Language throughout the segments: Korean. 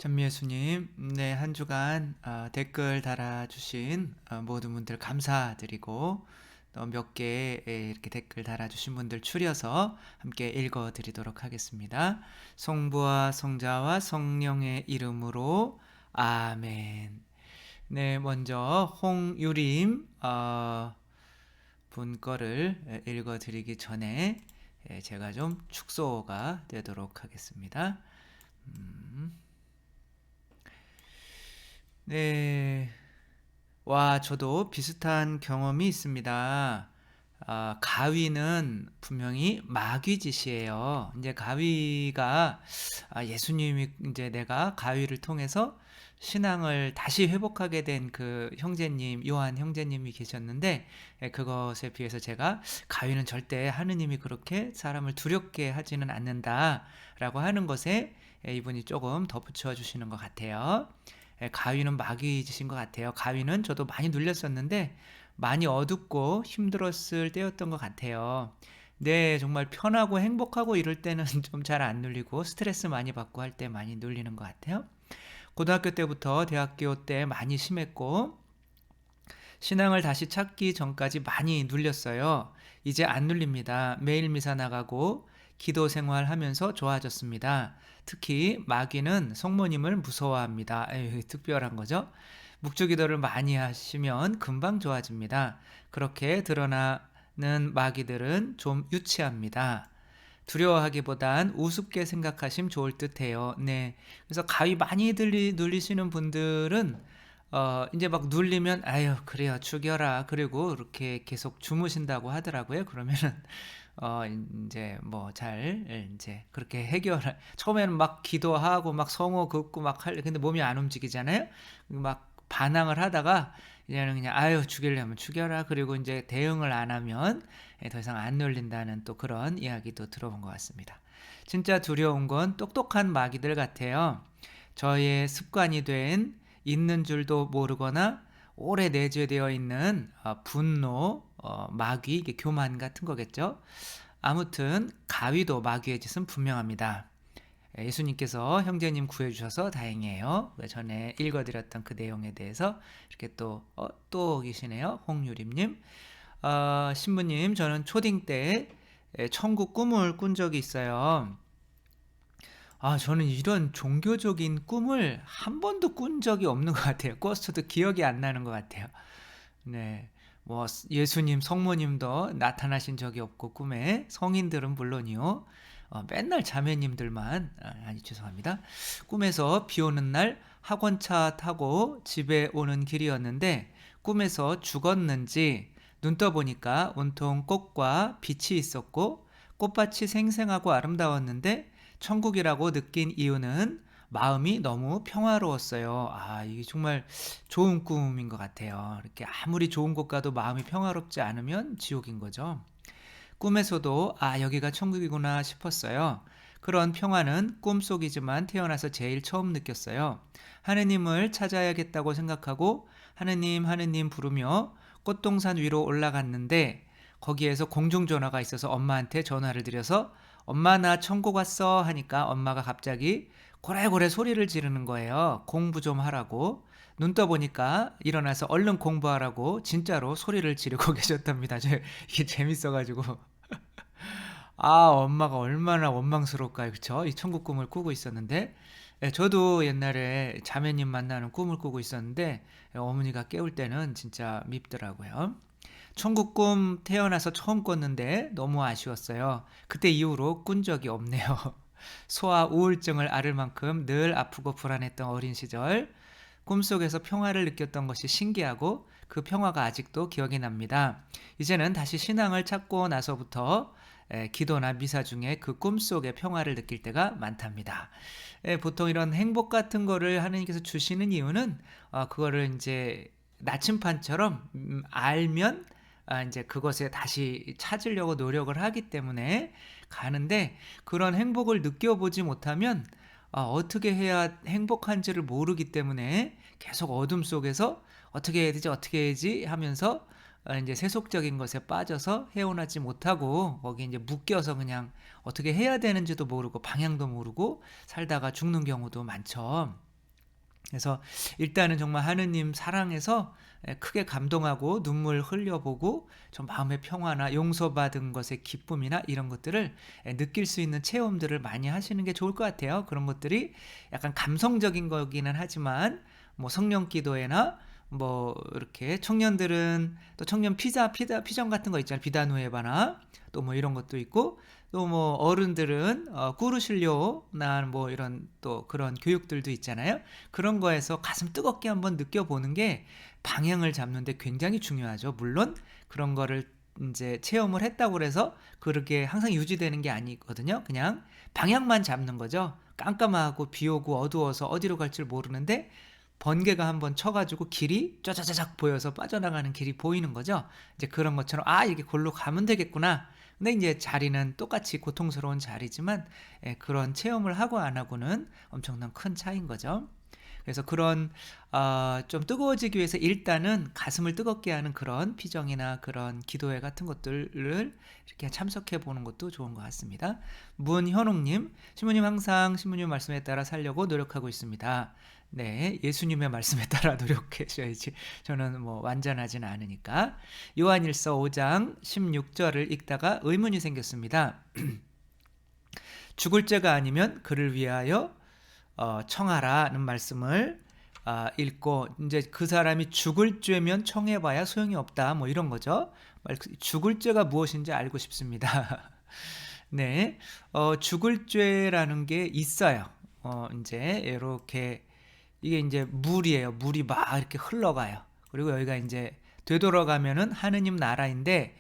전미예수님, 네, 한 주간 댓글 달아주신 모든 분들 감사드리고 또 몇 개 이렇게 댓글 달아주신 분들 추려서 함께 읽어드리도록 하겠습니다. 성부와 성자와 성령의 이름으로 아멘. 네, 먼저 홍유림 분 거를 읽어드리기 전에 제가 좀 축소가 되도록 하겠습니다. 네. 와, 저도 비슷한 경험이 있습니다. 가위는 분명히 마귀짓이에요. 이제 가위가, 예수님이 이제 내가 가위를 통해서 신앙을 다시 회복하게 된 그 형제님, 요한 형제님이 계셨는데, 그것에 비해서 제가 가위는 절대 하느님이 그렇게 사람을 두렵게 하지는 않는다라고 하는 것에 이분이 조금 덧붙여 주시는 것 같아요. 가위는 마귀짓인 것 같아요. 가위는 저도 많이 눌렸었는데 많이 어둡고 힘들었을 때였던 것 같아요. 네, 정말 편하고 행복하고 이럴 때는 좀 잘 안 눌리고 스트레스 많이 받고 할 때 많이 눌리는 것 같아요. 고등학교 때부터 대학교 때 많이 심했고 신앙을 다시 찾기 전까지 많이 눌렸어요. 이제 안 눌립니다. 매일 미사 나가고 기도 생활하면서 좋아졌습니다. 특히 마귀는 성모님을 무서워합니다. 에휴, 특별한 거죠. 묵주기도를 많이 하시면 금방 좋아집니다. 그렇게 드러나는 마귀들은 좀 유치합니다. 두려워하기보단 우습게 생각하시면 좋을 듯해요. 네. 그래서 가위 많이 눌리시는 분들은 이제 막 눌리면 아유 그래요 죽여라 그리고 이렇게 계속 주무신다고 하더라고요. 그러면은 이제 뭐 잘 이제 그렇게 해결 처음에는 막 기도하고 막 성호 긋고 막 근데 몸이 안 움직이잖아요. 막 반항을 하다가 이제는 그냥 아유 죽이려면 죽여라 그리고 이제 대응을 안 하면 더 이상 안 눌린다는 또 그런 이야기도 들어본 것 같습니다. 진짜 두려운 건 똑똑한 마귀들 같아요. 저의 습관이 된 있는 줄도 모르거나 오래 내재되어 있는 분노, 마귀, 이게 교만 같은 거겠죠. 아무튼 가위도 마귀의 짓은 분명합니다. 예수님께서 형제님 구해주셔서 다행이에요. 전에 읽어드렸던 그 내용에 대해서 이렇게 또 계시네요. 홍유림님. 신부님, 저는 초딩 때 천국 꿈을 꾼 적이 있어요. 저는 이런 종교적인 꿈을 한 번도 꾼 적이 없는 것 같아요. 꿨어도 기억이 안 나는 것 같아요. 네. 뭐, 예수님, 성모님도 나타나신 적이 없고, 꿈에. 성인들은 물론이요. 맨날 자매님들만, 아니, 죄송합니다. 꿈에서 비 오는 날 학원차 타고 집에 오는 길이었는데, 꿈에서 죽었는지, 눈 떠보니까 온통 꽃과 빛이 있었고, 꽃밭이 생생하고 아름다웠는데, 천국이라고 느낀 이유는 마음이 너무 평화로웠어요. 이게 정말 좋은 꿈인 것 같아요. 이렇게 아무리 좋은 곳 가도 마음이 평화롭지 않으면 지옥인 거죠. 꿈에서도 여기가 천국이구나 싶었어요. 그런 평화는 꿈속이지만 태어나서 제일 처음 느꼈어요. 하느님을 찾아야겠다고 생각하고 하느님 하느님 부르며 꽃동산 위로 올라갔는데 거기에서 공중전화가 있어서 엄마한테 전화를 드려서 엄마 나 천국 왔어 하니까 엄마가 갑자기 고래고래 소리를 지르는 거예요. 공부 좀 하라고. 눈 떠보니까 일어나서 얼른 공부하라고 진짜로 소리를 지르고 계셨답니다. 이게 재밌어가지고. 엄마가 얼마나 원망스러울까요, 그쵸? 이 천국 꿈을 꾸고 있었는데, 저도 옛날에 자매님 만나는 꿈을 꾸고 있었는데, 어머니가 깨울 때는 진짜 밉더라고요. 천국 꿈 태어나서 처음 꿨는데 너무 아쉬웠어요. 그때 이후로 꾼 적이 없네요. 소아 우울증을 앓을 만큼 늘 아프고 불안했던 어린 시절, 꿈속에서 평화를 느꼈던 것이 신기하고 그 평화가 아직도 기억이 납니다. 이제는 다시 신앙을 찾고 나서부터 기도나 미사 중에 그 꿈속의 평화를 느낄 때가 많답니다. 보통 이런 행복 같은 거를 하느님께서 주시는 이유는 그거를 이제 나침판처럼 알면 이제 그것에 다시 찾으려고 노력을 하기 때문에 가는데 그런 행복을 느껴보지 못하면 어떻게 해야 행복한지를 모르기 때문에 계속 어둠 속에서 어떻게 해야 되지 어떻게 해야지 하면서 이제 세속적인 것에 빠져서 헤어나지 못하고 거기 이제 묶여서 그냥 어떻게 해야 되는지도 모르고 방향도 모르고 살다가 죽는 경우도 많죠. 그래서 일단은 정말 하느님 사랑해서 크게 감동하고 눈물 흘려보고 좀 마음의 평화나 용서받은 것의 기쁨이나 이런 것들을 느낄 수 있는 체험들을 많이 하시는 게 좋을 것 같아요. 그런 것들이 약간 감성적인 거기는 하지만 뭐 성령 기도회나 뭐 이렇게 청년들은 또 청년 피전 같은 거 있잖아요. 비단후에바나 또 뭐 이런 것도 있고, 또 뭐 어른들은 꾸르실료나 뭐 이런 또 그런 교육들도 있잖아요. 그런 거에서 가슴 뜨겁게 한번 느껴보는 게 방향을 잡는데 굉장히 중요하죠. 물론 그런 거를 이제 체험을 했다고 해서 그렇게 항상 유지되는 게 아니거든요. 그냥 방향만 잡는 거죠. 깜깜하고 비 오고 어두워서 어디로 갈지 모르는데 번개가 한번 쳐가지고 길이 쩌자자작 보여서 빠져나가는 길이 보이는 거죠. 이제 그런 것처럼 이게 골로 가면 되겠구나. 근데 이제 자리는 똑같이 고통스러운 자리지만 그런 체험을 하고 안 하고는 엄청난 큰 차이인 거죠. 그래서 그런 좀 뜨거워지기 위해서 일단은 가슴을 뜨겁게 하는 그런 피정이나 그런 기도회 같은 것들을 이렇게 참석해 보는 것도 좋은 것 같습니다. 문현옥님, 신부님 항상 신부님 말씀에 따라 살려고 노력하고 있습니다. 네, 예수님의 말씀에 따라 노력하셔야지. 저는 뭐 완전하지는 않으니까. 요한일서 5장 16절을 읽다가 의문이 생겼습니다. 죽을 죄가 아니면 그를 위하여 청하라는 말씀을 읽고, 이제 그 사람이 죽을 죄면 청해봐야 소용이 없다, 뭐 이런 거죠. 죽을 죄가 무엇인지 알고 싶습니다. 네, 죽을 죄라는 게 있어요. 이제 이렇게 이게 이제 물이에요. 물이 막 이렇게 흘러가요. 그리고 여기가 이제 되돌아가면은 하느님 나라인데,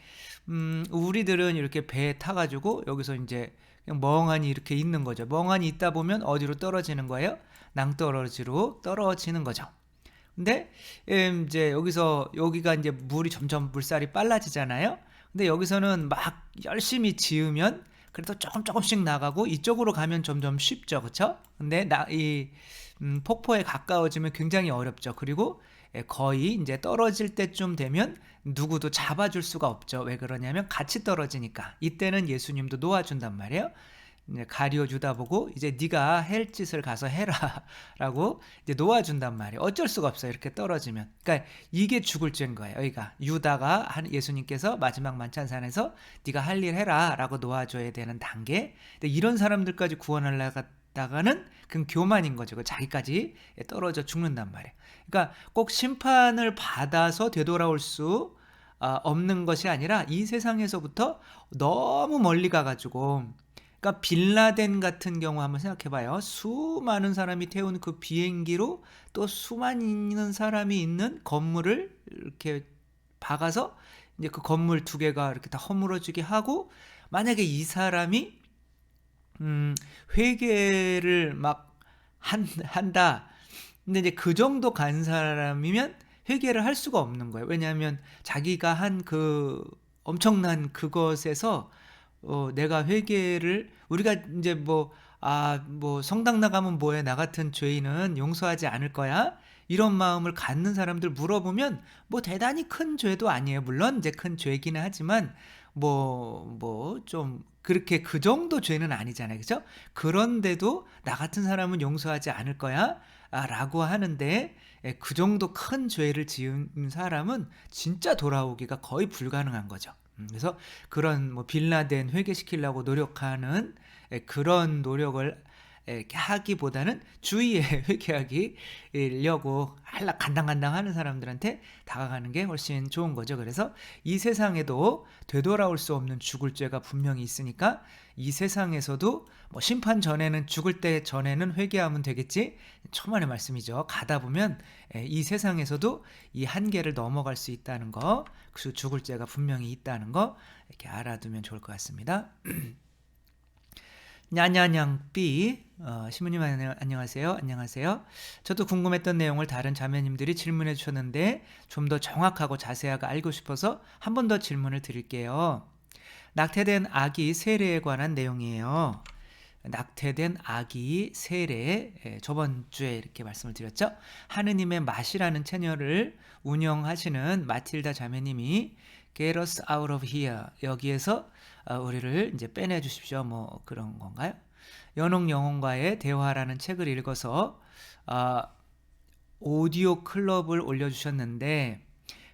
우리들은 이렇게 배에 타가지고 여기서 이제 그냥 멍하니 이렇게 있는 거죠. 멍하니 있다 보면 어디로 떨어지는 거예요? 낭떠러지로 떨어지는 거죠. 근데 이제 여기가 이제 물이 점점 물살이 빨라지잖아요. 근데 여기서는 막 열심히 지으면 그래도 조금씩 나가고 이쪽으로 가면 점점 쉽죠, 그렇죠? 근데 이 폭포에 가까워지면 굉장히 어렵죠. 그리고 거의 이제 떨어질 때쯤 되면 누구도 잡아줄 수가 없죠. 왜 그러냐면 같이 떨어지니까. 이때는 예수님도 놓아준단 말이에요. 이제 가리워 주다 보고 이제 네가 할 짓을 가서 해라라고 이제 놓아준단 말이에요. 어쩔 수가 없어요. 이렇게 떨어지면. 그러니까 이게 죽을 죄인 거예요. 여기가 유다가 예수님께서 마지막 만찬산에서 네가 할 일 해라라고 놓아줘야 되는 단계. 근데 이런 사람들까지 구원하려다가는 그건 교만인 거죠. 자기까지 떨어져 죽는단 말이에요. 그러니까 꼭 심판을 받아서 되돌아올 수 없는 것이 아니라 이 세상에서부터 너무 멀리 가가지고, 그러니까 빌라덴 같은 경우 한번 생각해봐요. 수많은 사람이 태운 그 비행기로 또 수많은 사람이 있는 건물을 이렇게 박아서 이제 그 건물 두 개가 이렇게 다 허물어지게 하고, 만약에 이 사람이 회개를 막 한다. 근데 이제 그 정도 간 사람이면 회개를 할 수가 없는 거예요. 왜냐하면 자기가 한 그 엄청난 그것에서 내가 회개를, 우리가 이제 뭐 성당 나가면 뭐해, 나 같은 죄인은 용서하지 않을 거야, 이런 마음을 갖는 사람들 물어보면 뭐 대단히 큰 죄도 아니에요. 물론 이제 큰 죄기는 하지만 뭐 좀 그렇게 그 정도 죄는 아니잖아요, 그죠? 그런데도 나 같은 사람은 용서하지 않을 거야 라고 하는데, 그 정도 큰 죄를 지은 사람은 진짜 돌아오기가 거의 불가능한 거죠. 그래서 그런 뭐 빌라덴 회개시키려고 노력하는 그런 노력을 이렇게 하기보다는 주위에 회개하기려고 간당간당 하는 사람들한테 다가가는 게 훨씬 좋은 거죠. 그래서 이 세상에도 되돌아올 수 없는 죽을 죄가 분명히 있으니까 이 세상에서도 뭐 심판 전에는, 죽을 때 전에는 회개하면 되겠지, 초만의 말씀이죠. 가다 보면 이 세상에서도 이 한계를 넘어갈 수 있다는 거, 그 죽을 죄가 분명히 있다는 거 이렇게 알아두면 좋을 것 같습니다. 냐냐냥삐, 신부님 안녕하세요. 안녕하세요. 저도 궁금했던 내용을 다른 자매님들이 질문해 주셨는데 좀 더 정확하고 자세하게 알고 싶어서 한 번 더 질문을 드릴게요. 낙태된 아기 세례에 관한 내용이에요. 낙태된 아기 세례, 저번 주에 이렇게 말씀을 드렸죠. 하느님의 맛이라는 채널을 운영하시는 마틸다 자매님이 Get us out of here, 여기에서 우리를 이제 빼내 주십시오, 뭐 그런 건가요? 연옥 영혼과의 대화라는 책을 읽어서 오디오 클럽을 올려주셨는데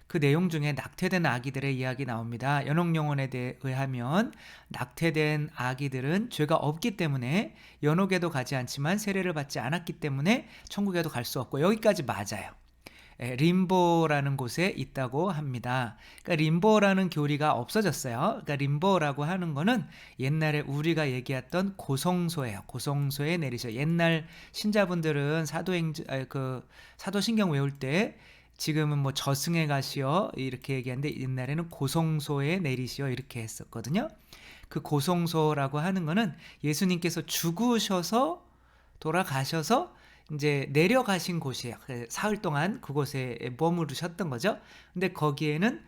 그 내용 중에 낙태된 아기들의 이야기 나옵니다. 연옥영혼에 의하면 낙태된 아기들은 죄가 없기 때문에 연옥에도 가지 않지만 세례를 받지 않았기 때문에 천국에도 갈 수 없고, 여기까지 맞아요. 림보라는 곳에 있다고 합니다. 그러니까 림보라는 교리가 없어졌어요. 그러니까 림보라고 하는 거는 옛날에 우리가 얘기했던 고성소예요. 고성소에 내리셔. 옛날 신자분들은 사도신경 외울 때 지금은 뭐 저승에 가시어 이렇게 얘기하는데 옛날에는 고성소에 내리시어 이렇게 했었거든요. 그 고성소라고 하는 거는 예수님께서 죽으셔서 돌아가셔서 이제 내려가신 곳이에요. 사흘 동안 그곳에 머무르셨던 거죠. 근데 거기에는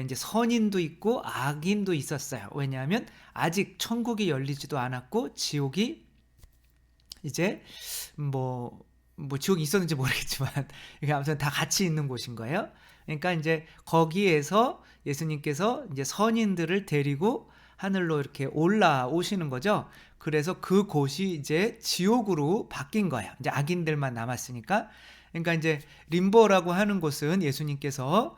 이제 선인도 있고 악인도 있었어요. 왜냐하면 아직 천국이 열리지도 않았고 지옥이 이제 뭐 지옥이 있었는지 모르겠지만 이게 아무튼 다 같이 있는 곳인 거예요. 그러니까 이제 거기에서 예수님께서 이제 선인들을 데리고 하늘로 이렇게 올라오시는 거죠. 그래서 그 곳이 이제 지옥으로 바뀐 거예요. 이제 악인들만 남았으니까. 그러니까 이제 림보라고 하는 곳은 예수님께서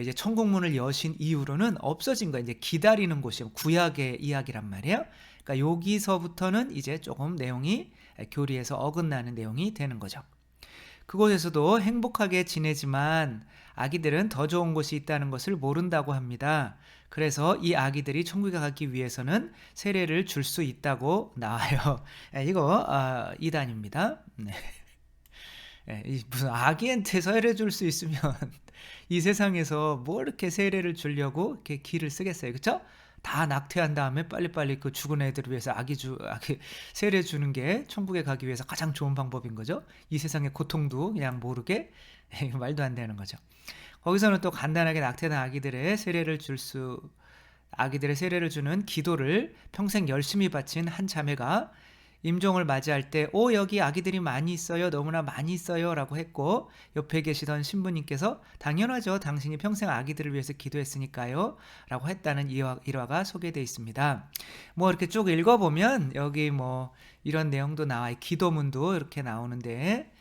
이제 천국문을 여신 이후로는 없어진 거예요. 이제 기다리는 곳이에요. 구약의 이야기란 말이에요. 그러니까 여기서부터는 이제 조금 내용이 교리에서 어긋나는 내용이 되는 거죠. 그곳에서도 행복하게 지내지만 아기들은 더 좋은 곳이 있다는 것을 모른다고 합니다. 그래서 이 아기들이 천국에 가기 위해서는 세례를 줄 수 있다고 나와요. 이거 이단입니다. 네. 무슨 아기한테 세례 줄 수 있으면 이 세상에서 뭐 이렇게 세례를 주려고 이렇게 기를 쓰겠어요, 그렇죠? 다 낙태한 다음에 빨리빨리 그 죽은 애들을 위해서 아기 세례 주는 게 천국에 가기 위해서 가장 좋은 방법인 거죠. 이 세상의 고통도 그냥 모르게 말도 안 되는 거죠. 거기서는 또 간단하게 낙태된 아기들의 세례를 주는 기도를 평생 열심히 바친 한 자매가 임종을 맞이할 때 여기 아기들이 많이 있어요, 너무나 많이 있어요 라고 했고, 옆에 계시던 신부님께서 당연하죠, 당신이 평생 아기들을 위해서 기도했으니까요 라고 했다는 일화가 소개되어 있습니다. 뭐 이렇게 쭉 읽어보면 여기 뭐 이런 내용도 나와요. 기도문도 이렇게 나오는데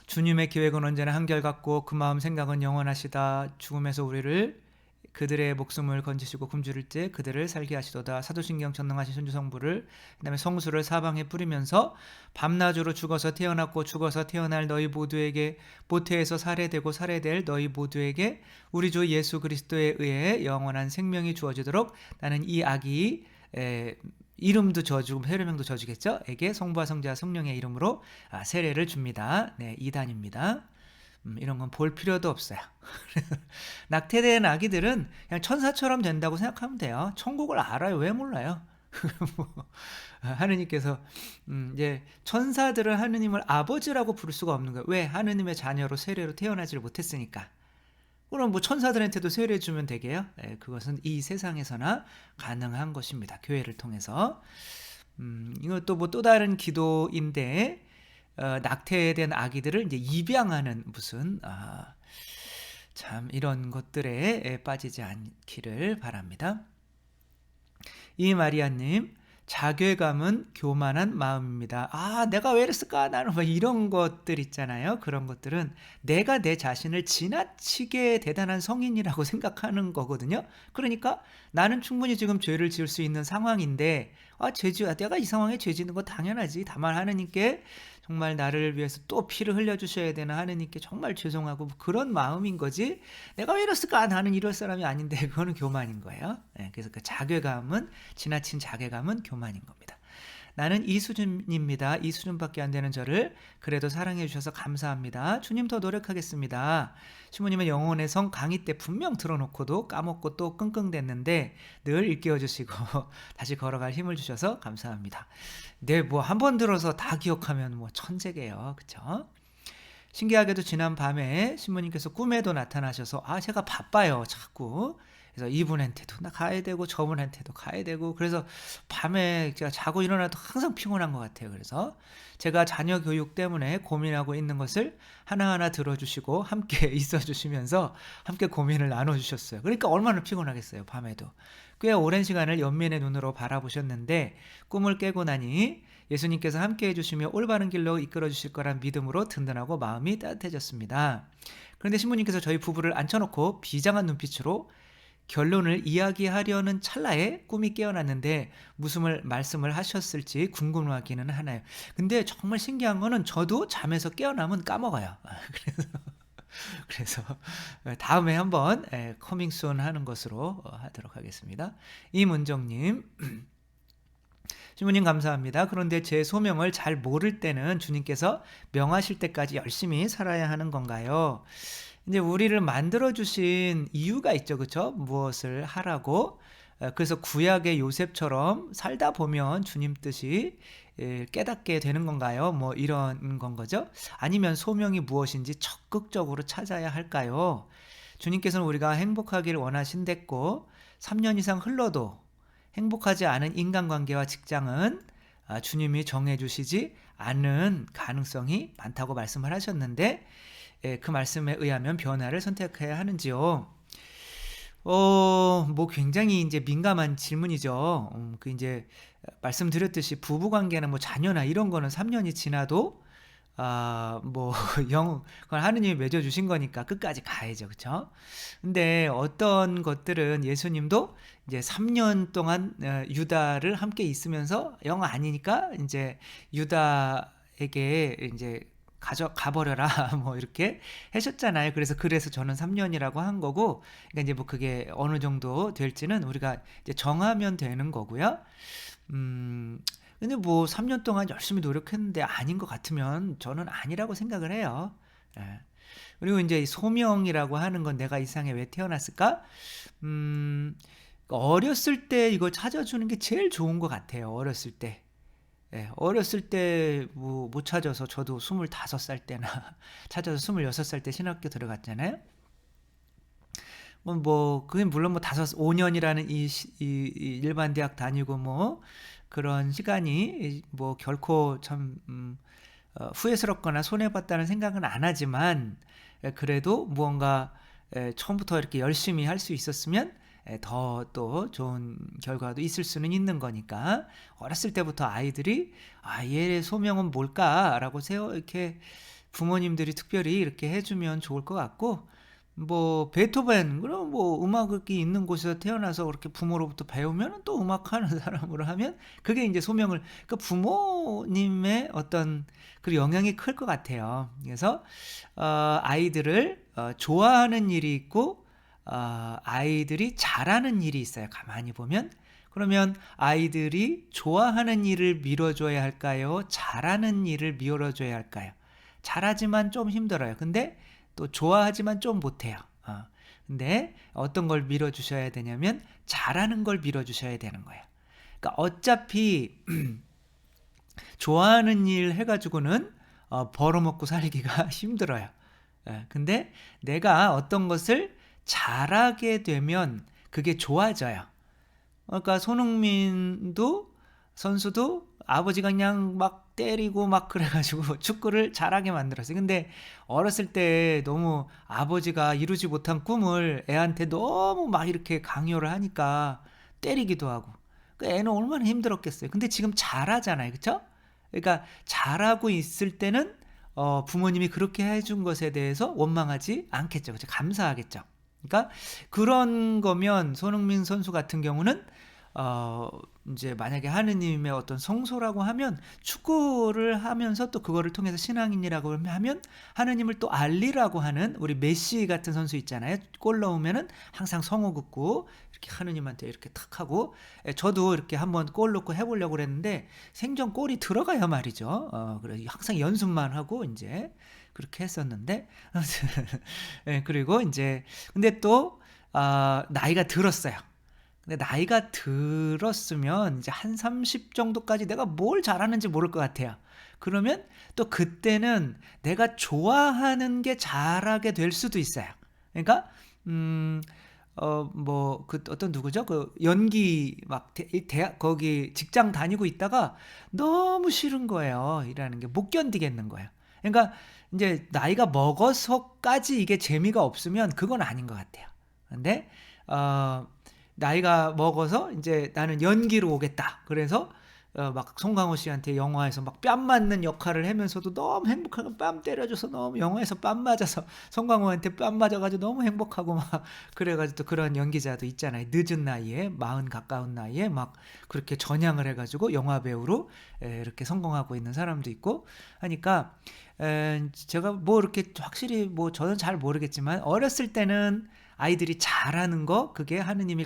주님의 계획은 언제나 한결같고 그 마음 생각은 영원하시다. 죽음에서 우리를 그들의 목숨을 건지시고 굶주릴 때 그들을 살게 하시도다. 사도신경 전능하신 천주성부를, 그다음에 성수를 사방에 뿌리면서 밤낮으로 죽어서 태어났고 죽어서 태어날 너희 모두에게, 모태에서 살해되고 살해될 너희 모두에게 우리 주 예수 그리스도에 의해 영원한 생명이 주어지도록 나는 이 아기 이름도 저주고 세례명도 저주겠죠? 에게 성부와 성자와 성령의 이름으로 세례를 줍니다. 네, 이단입니다. 이런 건 볼 필요도 없어요. 낙태된 아기들은 그냥 천사처럼 된다고 생각하면 돼요. 천국을 알아요. 왜 몰라요? 하느님께서 이제 천사들은 하느님을 아버지라고 부를 수가 없는 거예요. 왜? 하느님의 자녀로 세례로 태어나지를 못했으니까. 그럼 뭐 천사들한테도 세례 주면 되게요? 그것은 이 세상에서나 가능한 것입니다. 교회를 통해서. 이것도 뭐 또 다른 기도인데, 낙태된 아기들을 이제 입양하는 무슨 참 이런 것들에 빠지지 않기를 바랍니다. 이 마리아님, 자괴감은 교만한 마음입니다. 내가 왜 이랬을까? 나는 뭐 이런 것들 있잖아요. 그런 것들은 내가 내 자신을 지나치게 대단한 성인이라고 생각하는 거거든요. 그러니까 나는 충분히 지금 죄를 지을 수 있는 상황인데, 내가 이 상황에 죄 짓는 거 당연하지. 다만 하느님께 정말 나를 위해서 또 피를 흘려주셔야 되는 하느님께 정말 죄송하고 그런 마음인 거지, 내가 왜 이랬을까? 나는 이럴 사람이 아닌데. 그거는 교만인 거예요. 그래서 그 지나친 자괴감은 교만인 겁니다. 나는 이 수준입니다. 이 수준밖에 안 되는 저를 그래도 사랑해 주셔서 감사합니다. 주님 더 노력하겠습니다. 시모님은 영혼의 성 강의 때 분명 들어놓고도 까먹고 또 끙끙댔는데 늘 일깨워 주시고 다시 걸어갈 힘을 주셔서 감사합니다. 네, 뭐 한 번 들어서 다 기억하면 뭐 천재게요. 그쵸? 신기하게도 지난 밤에 신부님께서 꿈에도 나타나셔서 제가 바빠요. 자꾸. 그래서 이분한테도 나 가야 되고 저분한테도 가야 되고, 그래서 밤에 제가 자고 일어나도 항상 피곤한 것 같아요. 그래서 제가 자녀 교육 때문에 고민하고 있는 것을 하나하나 들어주시고 함께 있어주시면서 함께 고민을 나눠주셨어요. 그러니까 얼마나 피곤하겠어요, 밤에도. 꽤 오랜 시간을 연민의 눈으로 바라보셨는데 꿈을 깨고 나니 예수님께서 함께 해주시며 올바른 길로 이끌어 주실 거란 믿음으로 든든하고 마음이 따뜻해졌습니다. 그런데 신부님께서 저희 부부를 앉혀놓고 비장한 눈빛으로 결론을 이야기하려는 찰나에 꿈이 깨어났는데 무슨 말씀을 하셨을지 궁금하기는 하나요. 근데 정말 신기한 거는 저도 잠에서 깨어나면 까먹어요. 그래서 다음에 한번 커밍순 하는 것으로 하도록 하겠습니다. 이문정님, 주님 감사합니다. 그런데 제 소명을 잘 모를 때는 주님께서 명하실 때까지 열심히 살아야 하는 건가요? 이제 우리를 만들어 주신 이유가 있죠, 그렇죠? 무엇을 하라고. 그래서 구약의 요셉처럼 살다 보면 주님 뜻이 깨닫게 되는 건가요? 뭐 이런 건 거죠. 아니면 소명이 무엇인지 적극적으로 찾아야 할까요? 주님께서는 우리가 행복하기를 원하신댔고 3년 이상 흘러도 행복하지 않은 인간관계와 직장은 주님이 정해주시지 않은 가능성이 많다고 말씀을 하셨는데, 그 말씀에 의하면 변화를 선택해야 하는지요? 뭐 굉장히 이제 민감한 질문이죠. 그 이제 말씀드렸듯이 부부관계나 뭐 자녀나 이런 거는 3년이 지나도 뭐 그건 하느님이 맺어주신 거니까 끝까지 가야죠, 그렇죠? 근데 어떤 것들은 예수님도 이제 3년 동안 유다를 함께 있으면서 영 아니니까 이제 유다에게 이제 가버려라 뭐 이렇게 하셨잖아요. 그래서 저는 3년이라고 한 거고, 그러니까 이제 뭐 그게 어느 정도 될지는 우리가 이제 정하면 되는 거고요. 근데 뭐 3년 동안 열심히 노력했는데 아닌 것 같으면 저는 아니라고 생각을 해요. 예. 그리고 이제 소명이라고 하는 건 내가 이 세상에 왜 태어났을까? 어렸을 때 이걸 찾아주는 게 제일 좋은 것 같아요. 어렸을 때. 예, 어렸을 때 뭐 못 찾아서 저도 25살 때나 찾아서 26살 때 신학교 들어갔잖아요. 그게 물론 뭐 5년이라는 이 일반 대학 다니고 뭐 그런 시간이 뭐 결코 참 후회스럽거나 손해봤다는 생각은 안 하지만, 그래도 무언가 처음부터 이렇게 열심히 할 수 있었으면 더 또 좋은 결과도 있을 수는 있는 거니까, 어렸을 때부터 아이들이 얘의 소명은 뭘까라고 이렇게 부모님들이 특별히 이렇게 해주면 좋을 것 같고, 뭐 베토벤 그럼 뭐 음악이 있는 곳에서 태어나서 그렇게 부모로부터 배우면 또 음악하는 사람으로 하면 그게 이제 소명을, 그러니까 부모님의 어떤 그 영향이 클 것 같아요. 그래서 아이들을 좋아하는 일이 있고 아이들이 잘하는 일이 있어요. 가만히 보면. 그러면 아이들이 좋아하는 일을 밀어줘야 할까요? 잘하는 일을 밀어줘야 할까요? 잘하지만 좀 힘들어요. 근데 또 좋아하지만 좀 못해요. 근데 어떤 걸 밀어주셔야 되냐면 잘하는 걸 밀어주셔야 되는 거예요. 그러니까 어차피 좋아하는 일 해가지고는 벌어먹고 살기가 힘들어요. 근데 내가 어떤 것을 잘하게 되면 그게 좋아져요. 그러니까 손흥민도 선수도 아버지가 그냥 막 때리고 막 그래가지고 축구를 잘하게 만들었어요. 근데 어렸을 때 너무 아버지가 이루지 못한 꿈을 애한테 너무 막 이렇게 강요를 하니까 때리기도 하고, 그 애는 얼마나 힘들었겠어요. 근데 지금 잘하잖아요, 그렇죠? 그러니까 잘하고 있을 때는 부모님이 그렇게 해준 것에 대해서 원망하지 않겠죠, 그렇죠? 감사하겠죠. 그러니까 그런 거면 손흥민 선수 같은 경우는 이제 만약에 하느님의 어떤 성소라고 하면 축구를 하면서 또 그거를 통해서 신앙인이라고 하면 하느님을 또 알리라고 하는 우리 메시 같은 선수 있잖아요. 골 넣으면은 항상 성호 긋고 이렇게 하느님한테 이렇게 탁 하고, 저도 이렇게 한번 골 넣고 해보려고 그랬는데 생전 골이 들어가야 말이죠. 그래 항상 연습만 하고 이제 그렇게 했었는데 그리고 이제 근데 또 나이가 들었어요. 근데 나이가 들었으면 이제 한 30 정도까지 내가 뭘 잘하는지 모를 것 같아요. 그러면 또 그때는 내가 좋아하는 게 잘하게 될 수도 있어요. 그러니까 뭐 그 어떤 누구죠? 그 연기 막 대학 거기 직장 다니고 있다가 너무 싫은 거예요. 일하는 게 못 견디겠는 거예요. 그러니까 이제 나이가 먹어서까지 이게 재미가 없으면 그건 아닌 것 같아요. 근데 어 나이가 먹어서 이제 '나는 연기로 오겠다.' 그래서 막 송강호 씨한테 영화에서 막 뺨 맞는 역할을 하면서도 너무 행복하고 뺨 때려줘서 너무 영화에서 뺨 맞아서 송강호한테 뺨 맞아가지고 너무 행복하고 막 그래가지고 또 그런 연기자도 있잖아요. 늦은 나이에 40 가까운 나이에 막 그렇게 전향을 해가지고 영화 배우로 이렇게 성공하고 있는 사람도 있고 하니까 제가 뭐 이렇게 확실히 뭐 저는 잘 모르겠지만 어렸을 때는 아이들이 잘하는 거 그게 하느님이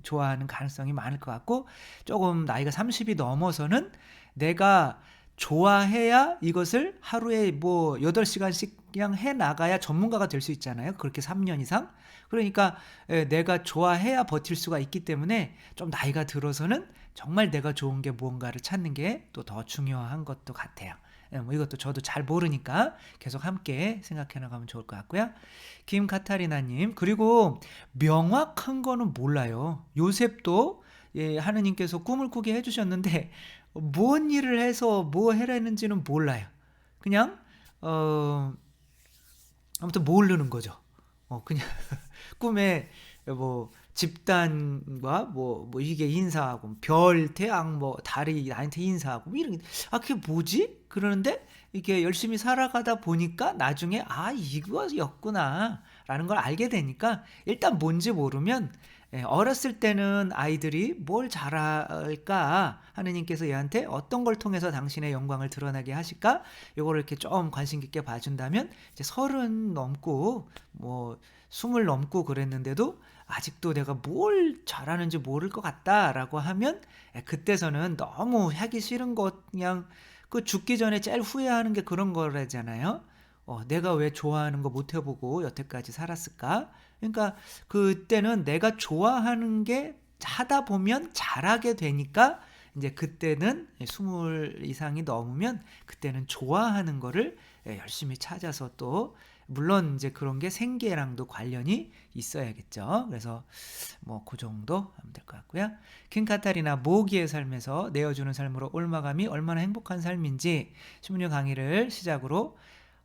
좋아하는 가능성이 많을 것 같고 조금 나이가 30이 넘어서는 내가 좋아해야 이것을 하루에 뭐 8시간씩 그냥 해 나가야 전문가가 될 수 있잖아요. 그렇게 3년 이상. 그러니까 내가 좋아해야 버틸 수가 있기 때문에 좀 나이가 들어서는 정말 내가 좋은 게 무언가를 찾는 게 또 더 중요한 것도 같아요. 뭐 이것도 저도 잘 모르니까 계속 함께 생각해 나가면 좋을 것 같고요. 김카타리나님, 그리고 명확한 거는 몰라요. 요셉도 하느님께서 꿈을 꾸게 해주셨는데 뭔 일을 해서 뭐 해라는지는 몰라요. 그냥 아무튼 모르는 거죠. 그냥 꿈에 뭐 집단과 뭐 이게 인사하고 별, 태양, 뭐 달이 나한테 인사하고 뭐 이런 그게 뭐지? 그러는데 이게 열심히 살아가다 보니까 나중에 이거였구나라는 걸 알게 되니까 일단 뭔지 모르면 어렸을 때는 아이들이 뭘 잘할까 하느님께서 얘한테 어떤 걸 통해서 당신의 영광을 드러나게 하실까 요거를 이렇게 좀 관심 깊게 봐준다면 이제 30 넘고 뭐 20 넘고 그랬는데도 아직도 내가 뭘 잘하는지 모를 것 같다라고 하면 그때서는 너무 하기 싫은 것 그냥 그 죽기 전에 제일 후회하는 게 그런 거라잖아요. 내가 왜 좋아하는 거 못 해보고 여태까지 살았을까? 그러니까 그때는 내가 좋아하는 게 하다 보면 잘하게 되니까 이제 그때는 20 이상이 넘으면 그때는 좋아하는 거를 열심히 찾아서 또 물론 이제 그런 게 생계랑도 관련이 있어야겠죠. 그래서 뭐 그 정도 하면 될 것 같고요. 킹카타리나 모기의 삶에서 내어주는 삶으로 옮아감이 얼마나 행복한 삶인지 신문유 강의를 시작으로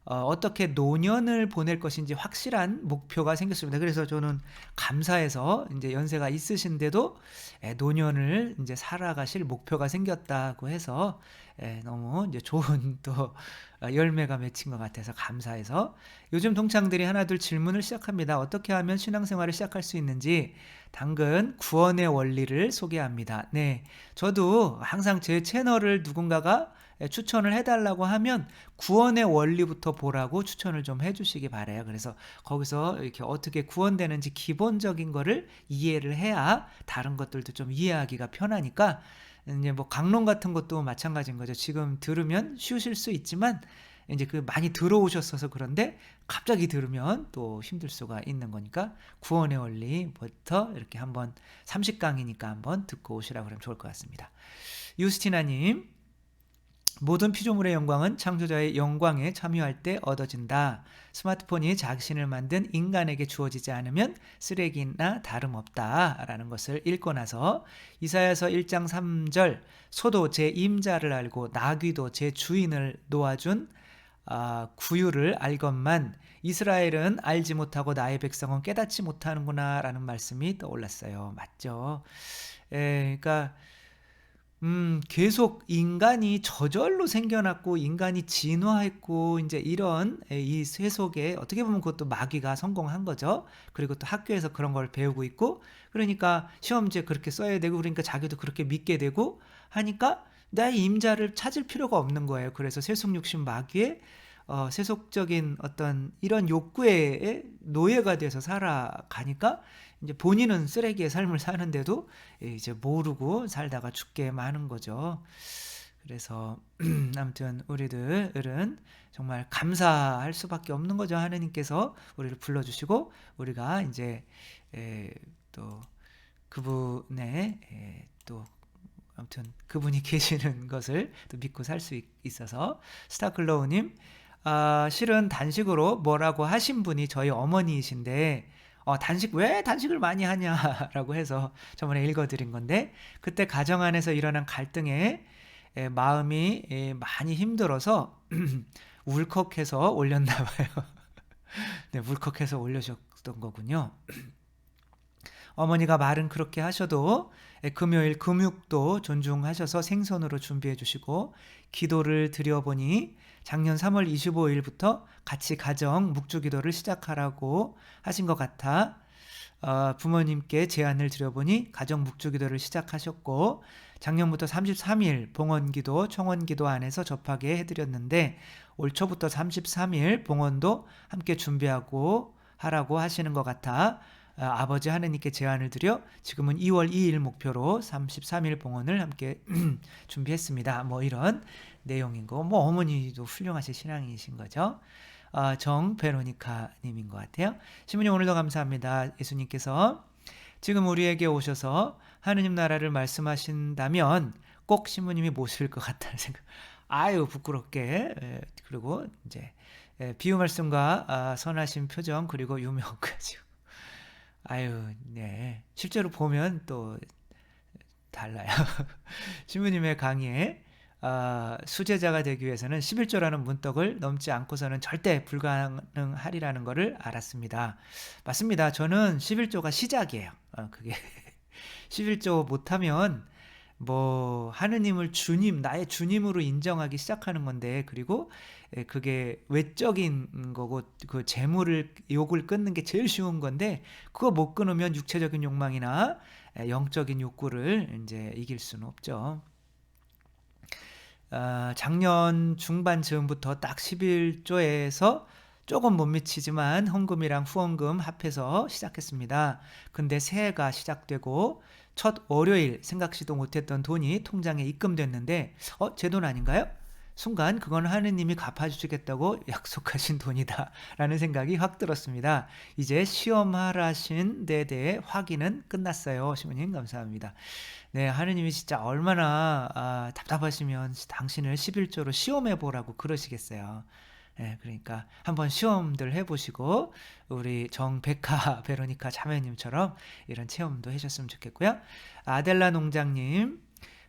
어떻게 노년을 보낼 것인지 확실한 목표가 생겼습니다. 그래서 저는 감사해서 이제 연세가 있으신데도 노년을 이제 살아가실 목표가 생겼다고 해서 너무 이제 좋은 또 열매가 맺힌 것 같아서 감사해서 요즘 동창들이 하나둘 질문을 시작합니다. 어떻게 하면 신앙생활을 시작할 수 있는지 당근 구원의 원리를 소개합니다. 네, 저도 항상 제 채널을 누군가가 추천을 해달라고 하면 구원의 원리부터 보라고 추천을 좀 해주시기 바래요. 그래서 거기서 이렇게 어떻게 구원되는지 기본적인 거를 이해를 해야 다른 것들도 좀 이해하기가 편하니까 이제 뭐 강론 같은 것도 마찬가지인 거죠. 지금 들으면 쉬우실 수 있지만 이제 그 많이 들어오셨어서 그런데 갑자기 들으면 또 힘들 수가 있는 거니까 구원의 원리부터 이렇게 한번 30강이니까 한번 듣고 오시라고 그러면 좋을 것 같습니다. 유스티나님, 모든 피조물의 영광은 창조자의 영광에 참여할 때 얻어진다. 스마트폰이 자신을 만든 인간에게 주어지지 않으면 쓰레기나 다름없다 라는 것을 읽고 나서 이사야서 1장 3절 소도 제 임자를 알고 나귀도 제 주인을 놓아준 구유를 알건만 이스라엘은 알지 못하고 나의 백성은 깨닫지 못하는구나 라는 말씀이 떠올랐어요. 맞죠? 그러니까 계속 인간이 저절로 생겨났고 인간이 진화했고 이제 이런 이 세속에 어떻게 보면 그것도 마귀가 성공한 거죠. 그리고 또 학교에서 그런 걸 배우고 있고 그러니까 시험지에 그렇게 써야 되고 그러니까 자기도 그렇게 믿게 되고 하니까 나의 임자를 찾을 필요가 없는 거예요. 그래서 세속육신 마귀의 세속적인 어떤 이런 욕구에 노예가 돼서 살아가니까 이제 본인은 쓰레기의 삶을 사는데도 이제 모르고 살다가 죽게 마는 거죠. 그래서 아무튼 우리들은 정말 감사할 수밖에 없는 거죠. 하느님께서 우리를 불러주시고 우리가 이제 또 그분의 또 아무튼 그분이 계시는 것을 또 믿고 살 수 있어서 스타클로우님 실은 단식으로 뭐라고 하신 분이 저희 어머니이신데 단식 왜 단식을 많이 하냐라고 해서 저번에 읽어드린 건데 그때 가정 안에서 일어난 갈등에 마음이 많이 힘들어서 울컥해서 올렸나 봐요. 네, 울컥해서 올려줬던 거군요. 어머니가 말은 그렇게 하셔도 금요일 금육도 존중하셔서 생선으로 준비해 주시고 기도를 드려보니 작년 3월 25일부터 같이 가정 묵주기도를 시작하라고 하신 것 같아 부모님께 제안을 드려보니 가정 묵주기도를 시작하셨고 작년부터 33일 봉헌기도 청원기도 안에서 접하게 해드렸는데 올 초부터 33일 봉헌도 함께 준비하고 하라고 하시는 것 같아 아버지 하느님께 제안을 드려 지금은 2월 2일 목표로 33일 봉헌을 함께 준비했습니다. 뭐 이런 내용인 거. 뭐 어머니도 훌륭하신 신앙이신 거죠. 정 베로니카 님인 것 같아요. 신부님 오늘도 감사합니다. 예수님께서 지금 우리에게 오셔서 하느님 나라를 말씀하신다면 꼭 신부님이 모실 것 같다는 생각. 아유 부끄럽게. 그리고 이제 비유 말씀과 선하신 표정 그리고 유명까지. 아유, 네. 실제로 보면 또 달라요. 신부님의 강의에 수제자가 되기 위해서는 11조라는 문턱을 넘지 않고서는 절대 불가능하리라는 것을 알았습니다. 맞습니다. 저는 11조가 시작이에요. 그게 11조 못하면 뭐 하느님을 주님, 나의 주님으로 인정하기 시작하는 건데 그리고 그게 외적인 거고 그 재물을 욕을 끊는 게 제일 쉬운 건데 그거 못 끊으면 육체적인 욕망이나 영적인 욕구를 이제 이길 수는 없죠. 작년 중반 즈음부터 딱 11조에서 조금 못 미치지만 헌금이랑 후원금 합해서 시작했습니다. 근데 새해가 시작되고 첫 월요일 생각지도 못했던 돈이 통장에 입금됐는데 제 돈 아닌가요? 순간 그건 하느님이 갚아주시겠다고 약속하신 돈이다 라는 생각이 확 들었습니다. 이제 시험하라신 데 대해 확인은 끝났어요. 시모님 감사합니다. 네, 하느님이 진짜 얼마나 답답하시면 당신을 11조로 시험해 보라고 그러시겠어요. 네, 그러니까 한번 시험들 해보시고 우리 정백화 베로니카 자매님처럼 이런 체험도 해주셨으면 좋겠고요. 아델라 농장님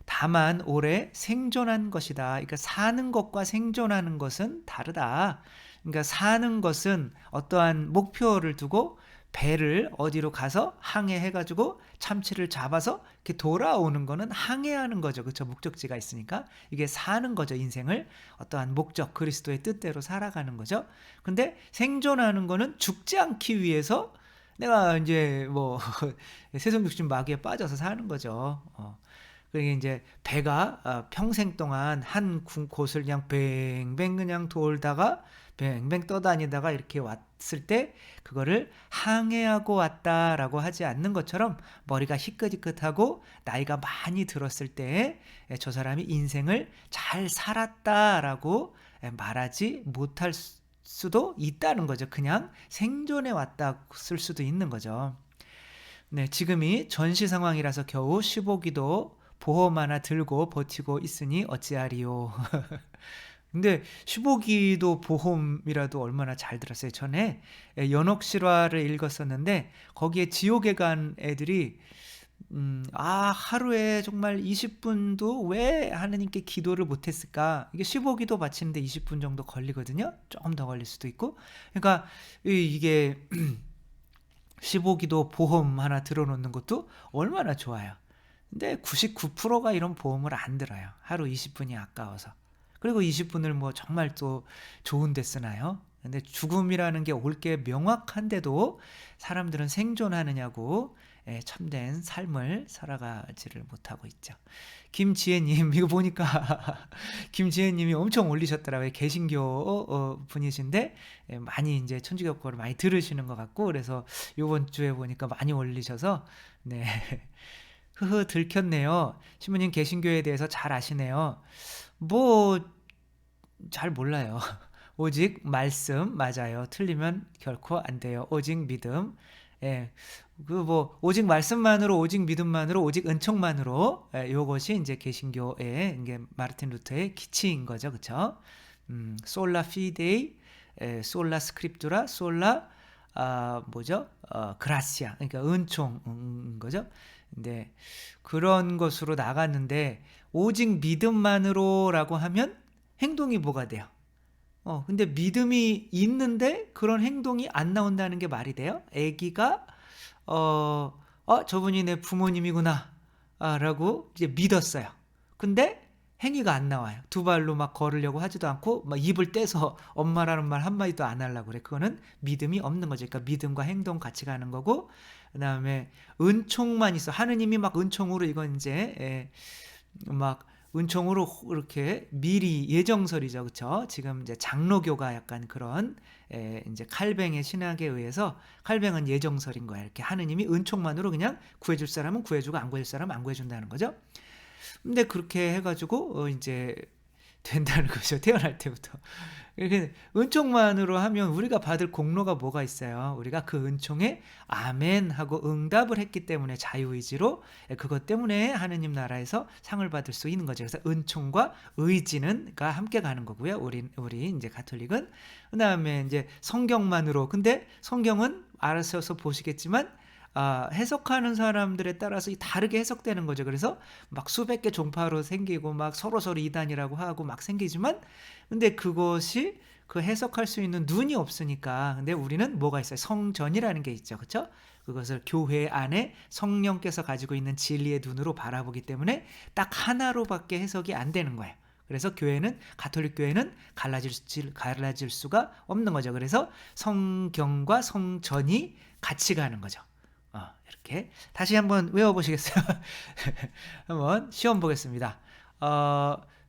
다만 올해 생존한 것이다. 그러니까 사는 것과 생존하는 것은 다르다. 그러니까 사는 것은 어떠한 목표를 두고 배를 어디로 가서 항해해가지고 참치를 잡아서 이렇게 돌아오는 거는 항해하는 거죠. 그렇죠? 목적지가 있으니까 이게 사는 거죠. 인생을 어떠한 목적 그리스도의 뜻대로 살아가는 거죠. 근데 생존하는 거는 죽지 않기 위해서 내가 이제 뭐 세속육신 마귀에 빠져서 사는 거죠. 그게 이제 배가 평생 동안 한 곳을 그냥 뱅뱅 그냥 돌다가 뱅뱅 떠다니다가 이렇게 왔을 때 그거를 항해하고 왔다라고 하지 않는 것처럼 머리가 희끗희끗하고 나이가 많이 들었을 때 저 사람이 인생을 잘 살았다라고 말하지 못할 수도 있다는 거죠. 그냥 생존해 왔다 쓸 수도 있는 거죠. 네, 지금이 전시 상황이라서 겨우 15기도 보험 하나 들고 버티고 있으니 어찌하리요. 근데 15기도 보험이라도 얼마나 잘 들었어요. 전에 연옥 실화를 읽었었는데 거기에 지옥에 간 애들이 하루에 정말 20분도 왜 하느님께 기도를 못했을까? 이게 15기도 바치는데 20분 정도 걸리거든요. 조금 더 걸릴 수도 있고. 그러니까 이게 15기도 보험 하나 들어놓는 것도 얼마나 좋아요. 근데 99%가 이런 보험을 안 들어요. 하루 20분이 아까워서. 그리고 20분을 뭐 정말 또 좋은 데 쓰나요? 근데 죽음이라는 게 올 게 명확한데도 사람들은 생존하느냐고 참된 삶을 살아가지를 못하고 있죠. 김지혜님 이거 보니까 김지혜님이 엄청 올리셨더라고요. 개신교 분이신데 많이 이제 천주교권을 많이 들으시는 것 같고 그래서 이번 주에 보니까 많이 올리셔서 네. 흐흐 들켰네요. 신부님 개신교에 대해서 잘 아시네요. 뭐 잘 몰라요. 오직 말씀 맞아요. 틀리면 결코 안 돼요. 오직 믿음. 예. 그 뭐 오직 말씀만으로 오직 믿음만으로 오직 은총만으로 요것이 이제 개신교의 이게 마르틴 루터의 기치인 거죠. 그렇죠? 솔라 피데이, 솔라 스크립투라, 솔라 뭐죠? 그라시아, 그러니까 은총인 거죠. 근데 그런 것으로 나갔는데 오직 믿음만으로라고 하면 행동이 뭐가 돼요? 근데 믿음이 있는데 그런 행동이 안 나온다는 게 말이 돼요? 아기가 저분이 내 부모님이구나 라고 이제 믿었어요. 근데 행위가 안 나와요. 두 발로 막 걸으려고 하지도 않고 막 입을 떼서 엄마라는 말 한마디도 안 하려고 그래. 그거는 믿음이 없는 거죠. 그러니까 믿음과 행동 같이 가는 거고, 그다음에 은총만 있어. 하느님이 막 은총으로 이건 이제 막 은총으로 이렇게 미리 예정설이죠. 그렇죠? 지금 이제 장로교가 약간 그런 이제 칼뱅의 신학에 의해서 칼뱅은 예정설인 거야. 이렇게 하느님이 은총만으로 그냥 구해줄 사람은 구해주고 안 구해줄 사람은 안 구해준다는 거죠. 근데 그렇게 해가지고 이제 된다는 거죠. 태어날 때부터. 이렇게 은총만으로 하면 우리가 받을 공로가 뭐가 있어요? 우리가 그 은총에 아멘 하고 응답을 했기 때문에 자유의지로 그것 때문에 하느님 나라에서 상을 받을 수 있는 거죠. 그래서 은총과 의지는가 함께 가는 거고요. 우리 이제 가톨릭은. 그다음에 이제 성경만으로. 근데 성경은 알아서 보시겠지만 해석하는 사람들에 따라서 다르게 해석되는 거죠. 그래서 막 수백 개 종파로 생기고 막 서로서로 이단이라고 하고 막 생기지만, 근데 그것이 그 해석할 수 있는 눈이 없으니까. 근데 우리는 뭐가 있어요? 성전이라는 게 있죠. 그렇죠? 그것을 교회 안에 성령께서 가지고 있는 진리의 눈으로 바라보기 때문에 딱 하나로밖에 해석이 안 되는 거예요. 그래서 교회는, 가톨릭 교회는 갈라질 수가 없는 거죠. 그래서 성경과 성전이 같이 가는 거죠. 이렇게 다시 한번 외워보시겠어요? 한번 시험 보겠습니다.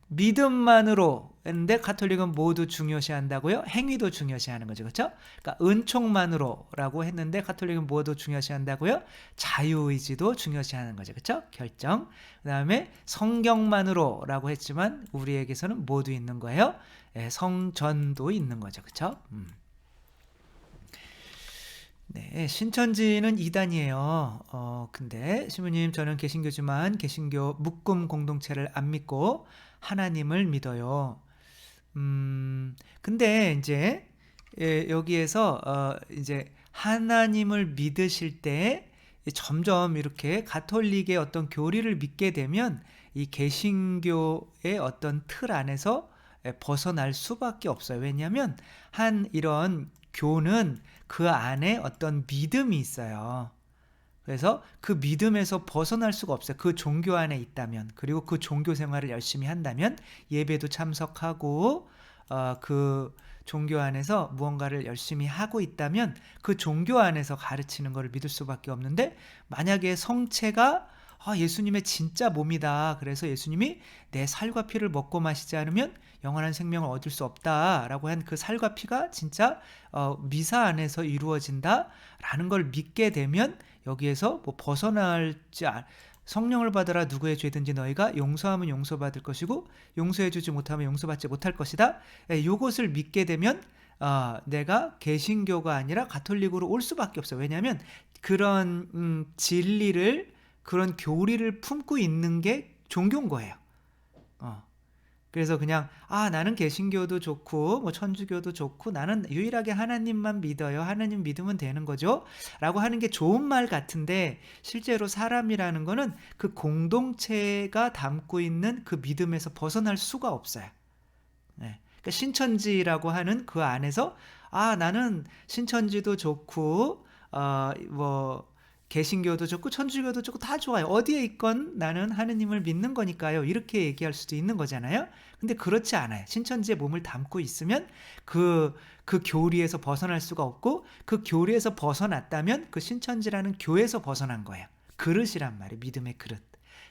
믿음만으로 했는데 가톨릭은 모두 중요시한다고요? 행위도 중요시하는 거죠. 그렇죠? 그러니까 은총만으로라고 했는데 가톨릭은 모두 중요시한다고요? 자유의지도 중요시하는 거죠. 그렇죠? 결정. 그다음에 성경만으로라고 했지만 우리에게서는 모두 있는 거예요. 성전도 있는 거죠. 그렇죠? 네, 신천지는 이단이에요. 근데 신부님, 저는 개신교지만 개신교 묶음 공동체를 안 믿고 하나님을 믿어요. 근데 이제 여기에서 이제 하나님을 믿으실 때 점점 이렇게 가톨릭의 어떤 교리를 믿게 되면 이 개신교의 어떤 틀 안에서 벗어날 수밖에 없어요. 왜냐하면 한 이런 교는 그 안에 어떤 믿음이 있어요. 그래서 그 믿음에서 벗어날 수가 없어요. 그 종교 안에 있다면, 그리고 그 종교 생활을 열심히 한다면, 예배도 참석하고 그 종교 안에서 무언가를 열심히 하고 있다면 그 종교 안에서 가르치는 것을 믿을 수밖에 없는데, 만약에 성체가 예수님의 진짜 몸이다, 그래서 예수님이 내 살과 피를 먹고 마시지 않으면 영원한 생명을 얻을 수 없다라고 한 그 살과 피가 진짜 미사 안에서 이루어진다라는 걸 믿게 되면, 여기에서 뭐 성령을 받으라, 누구의 죄든지 너희가 용서하면 용서받을 것이고 용서해주지 못하면 용서받지 못할 것이다. 이것을 믿게 되면 내가 개신교가 아니라 가톨릭으로 올 수밖에 없어요. 왜냐하면 그런 진리를, 그런 교리를 품고 있는 게 종교인 거예요. 그래서 그냥 나는 개신교도 좋고 뭐 천주교도 좋고 나는 유일하게 하나님만 믿어요, 하나님 믿으면 되는 거죠 라고 하는 게 좋은 말 같은데, 실제로 사람이라는 거는 그 공동체가 담고 있는 그 믿음에서 벗어날 수가 없어요. 네. 그러니까 신천지라고 하는 그 안에서 나는 신천지도 좋고 뭐 개신교도 좋고 천주교도 좋고 다 좋아요, 어디에 있건 나는 하느님을 믿는 거니까요, 이렇게 얘기할 수도 있는 거잖아요. 근데 그렇지 않아요. 신천지의 몸을 담고 있으면 그 교리에서 벗어날 수가 없고, 그 교리에서 벗어났다면 그 신천지라는 교회에서 벗어난 거예요. 그릇이란 말이에요. 믿음의 그릇.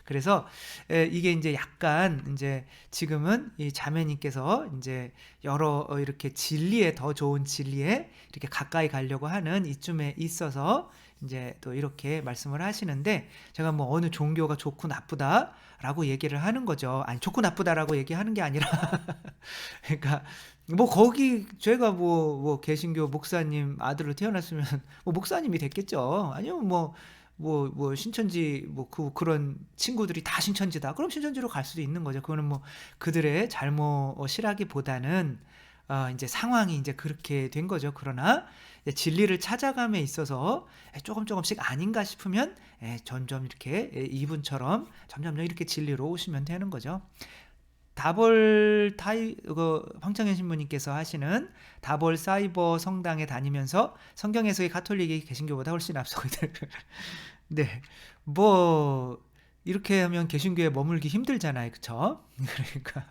그래서 이게 이제 약간 이제 지금은 이 자매님께서 이제 여러 이렇게 진리에, 더 좋은 진리에 이렇게 가까이 가려고 하는 이쯤에 있어서 이제 또 이렇게 말씀을 하시는데, 제가 뭐 어느 종교가 좋고 나쁘다라고 얘기를 하는 거죠. 아니, 좋고 나쁘다라고 얘기하는 게 아니라 그러니까 뭐 거기 제가 뭐 개신교 목사님 아들로 태어났으면 뭐 목사님이 됐겠죠. 아니면 뭐 신천지 그런 친구들이 다 신천지다, 그럼 신천지로 갈 수도 있는 거죠. 그거는 뭐 그들의 잘못이라기보다는 이제 상황이 이제 그렇게 된 거죠. 그러나 진리를 찾아감에 있어서 조금씩 아닌가 싶으면 점점 이렇게 이분처럼 점점 이렇게 진리로 오시면 되는 거죠. 황창현 신부님께서 하시는 다볼 사이버 성당에 다니면서 성경 해석의 가톨릭이 개신교보다 훨씬 앞서고 있다. 네, 뭐 이렇게 하면 개신교에 머물기 힘들잖아요, 그렇죠? 그러니까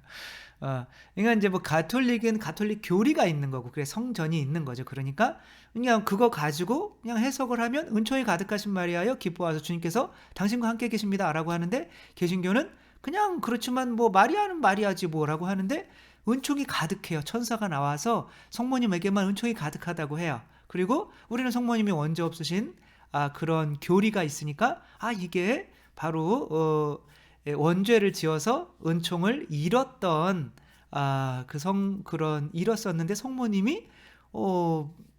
그러니까 이제 뭐 가톨릭은 가톨릭 교리가 있는 거고, 그래 성전이 있는 거죠. 그러니까 그냥 그거 가지고 그냥 해석을 하면 은총이 가득하신 마리아여 기뻐하소 주님께서 당신과 함께 계십니다라고 하는데, 개신교는 그냥 그렇지만 뭐 마리아는 마리아지 뭐라고 하는데 은총이 가득해요. 천사가 나와서 성모님에게만 은총이 가득하다고 해요. 그리고 우리는 성모님이 원죄 없으신 그런 교리가 있으니까 이게 바로 원죄를 지어서 은총을 잃었던 그런 잃었었는데 성모님이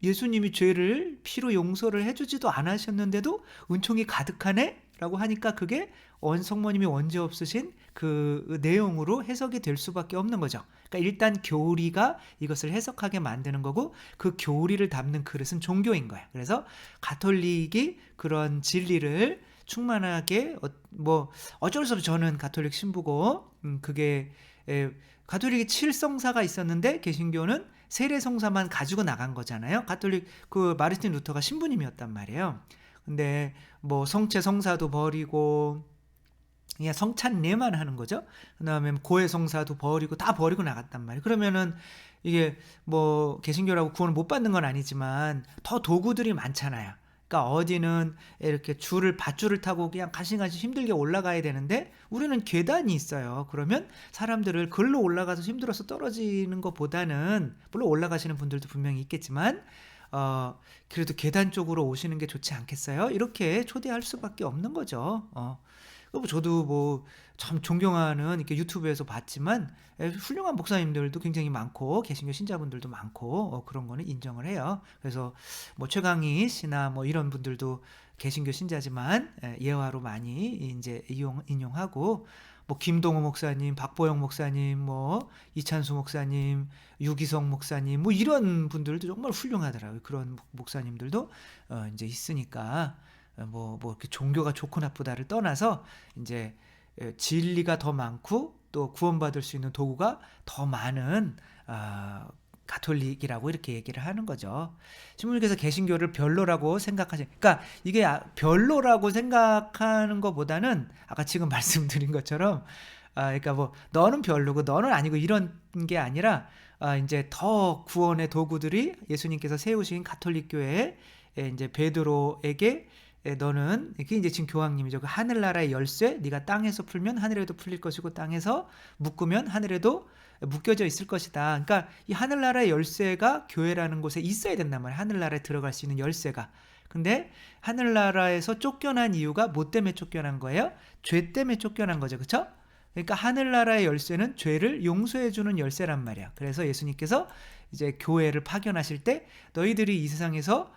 예수님이 죄를 피로 용서를 해주지도 않으셨는데도 은총이 가득하네? 라고 하니까 그게 성모님이 원죄 없으신 그 내용으로 해석이 될 수밖에 없는 거죠. 그러니까 일단 교리가 이것을 해석하게 만드는 거고, 그 교리를 담는 그릇은 종교인 거예요. 그래서 가톨릭이 그런 진리를 충만하게 뭐 어쩔 수 없이 저는 가톨릭 신부고 그게 가톨릭이 7성사가 있었는데 개신교는 세례성사만 가지고 나간 거잖아요. 가톨릭 그 마르틴 루터가 신부님이었단 말이에요. 근데 뭐 성체 성사도 버리고 그냥 성찬례만 하는 거죠. 그다음에 고해 성사도 버리고 다 버리고 나갔단 말이에요. 그러면은 이게 뭐 개신교라고 구원을 못 받는 건 아니지만 더 도구들이 많잖아요. 그러니까 어디는 이렇게 밧줄을 타고 그냥 가시가시 힘들게 올라가야 되는데 우리는 계단이 있어요. 그러면 사람들을 글로 올라가서 힘들어서 떨어지는 것보다는, 물론 올라가시는 분들도 분명히 있겠지만 그래도 계단 쪽으로 오시는 게 좋지 않겠어요? 이렇게 초대할 수밖에 없는 거죠. 저도 뭐 참 존경하는 이렇게 유튜브에서 봤지만 훌륭한 목사님들도 굉장히 많고 개신교 신자분들도 많고 그런 거는 인정을 해요. 그래서 뭐 최강희 씨나 뭐 이런 분들도 개신교 신자지만 예화로 많이 이제 인용하고, 뭐 김동호 목사님, 박보영 목사님, 뭐 이찬수 목사님, 유기성 목사님, 뭐 이런 분들도 정말 훌륭하더라고요. 그런 목사님들도 이제 있으니까 뭐 이렇게 종교가 좋고 나쁘다를 떠나서 이제 진리가 더 많고 또 구원받을 수 있는 도구가 더 많은 가톨릭이라고 이렇게 얘기를 하는 거죠. 신부님께서 개신교를 별로라고 그러니까 이게 별로라고 생각하는 것보다는 아까 지금 말씀드린 것처럼 그러니까 뭐 너는 별로고 너는 아니고 이런 게 아니라 이제 더 구원의 도구들이 예수님께서 세우신 가톨릭 교회에 이제 베드로에게 너는, 이게 이제 지금 교황님이죠. 그 하늘나라의 열쇠, 네가 땅에서 풀면 하늘에도 풀릴 것이고 땅에서 묶으면 하늘에도 묶여져 있을 것이다. 그러니까 이 하늘나라의 열쇠가 교회라는 곳에 있어야 된단 말이에요. 하늘나라에 들어갈 수 있는 열쇠가. 근데 하늘나라에서 쫓겨난 이유가 뭐 때문에 쫓겨난 거예요? 죄 때문에 쫓겨난 거죠. 그렇죠? 그러니까 하늘나라의 열쇠는 죄를 용서해주는 열쇠란 말이야. 그래서 예수님께서 이제 교회를 파견하실 때 너희들이 이 세상에서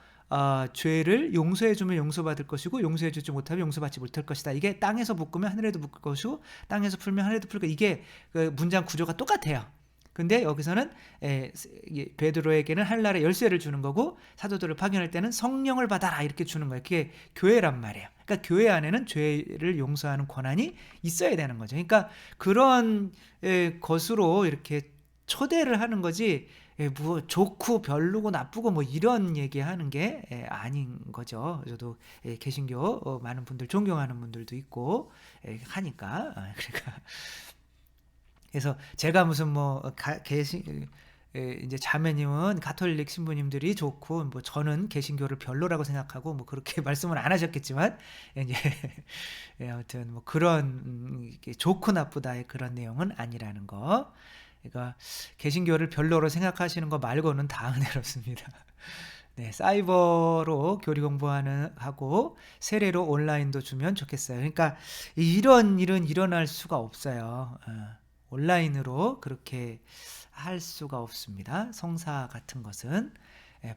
죄를 용서해주면 용서받을 것이고 용서해주지 못하면 용서받지 못할 것이다. 이게 땅에서 묶으면 하늘에도 묶을 것이고 땅에서 풀면 하늘에도 풀 것. 이게 그 문장 구조가 똑같아요. 근데 여기서는 베드로에게는 하늘나라의 열쇠를 주는 거고 사도들을 파견할 때는 성령을 받아라 이렇게 주는 거예요. 그게 교회란 말이에요. 그러니까 교회 안에는 죄를 용서하는 권한이 있어야 되는 거죠. 그러니까 그런 것으로 이렇게 초대를 하는 거지 뭐 좋고 별로고 나쁘고 뭐 이런 얘기하는 게 아닌 거죠. 저도 개신교 많은 분들 존경하는 분들도 있고 하니까 그러니까 그래서 제가 무슨 뭐 이제 자매님은 가톨릭 신부님들이 좋고 뭐 저는 개신교를 별로라고 생각하고 뭐 그렇게 말씀을 안 하셨겠지만 이제 아무튼 뭐 그런 좋고 나쁘다의 그런 내용은 아니라는 거. 그러니까 개신교를 별로로 생각하시는 거 말고는 다 은혜롭습니다. 네, 사이버로 교리 공부하고 세례로 온라인도 주면 좋겠어요. 그러니까 이런 일은 일어날 수가 없어요. 온라인으로 그렇게 할 수가 없습니다. 성사 같은 것은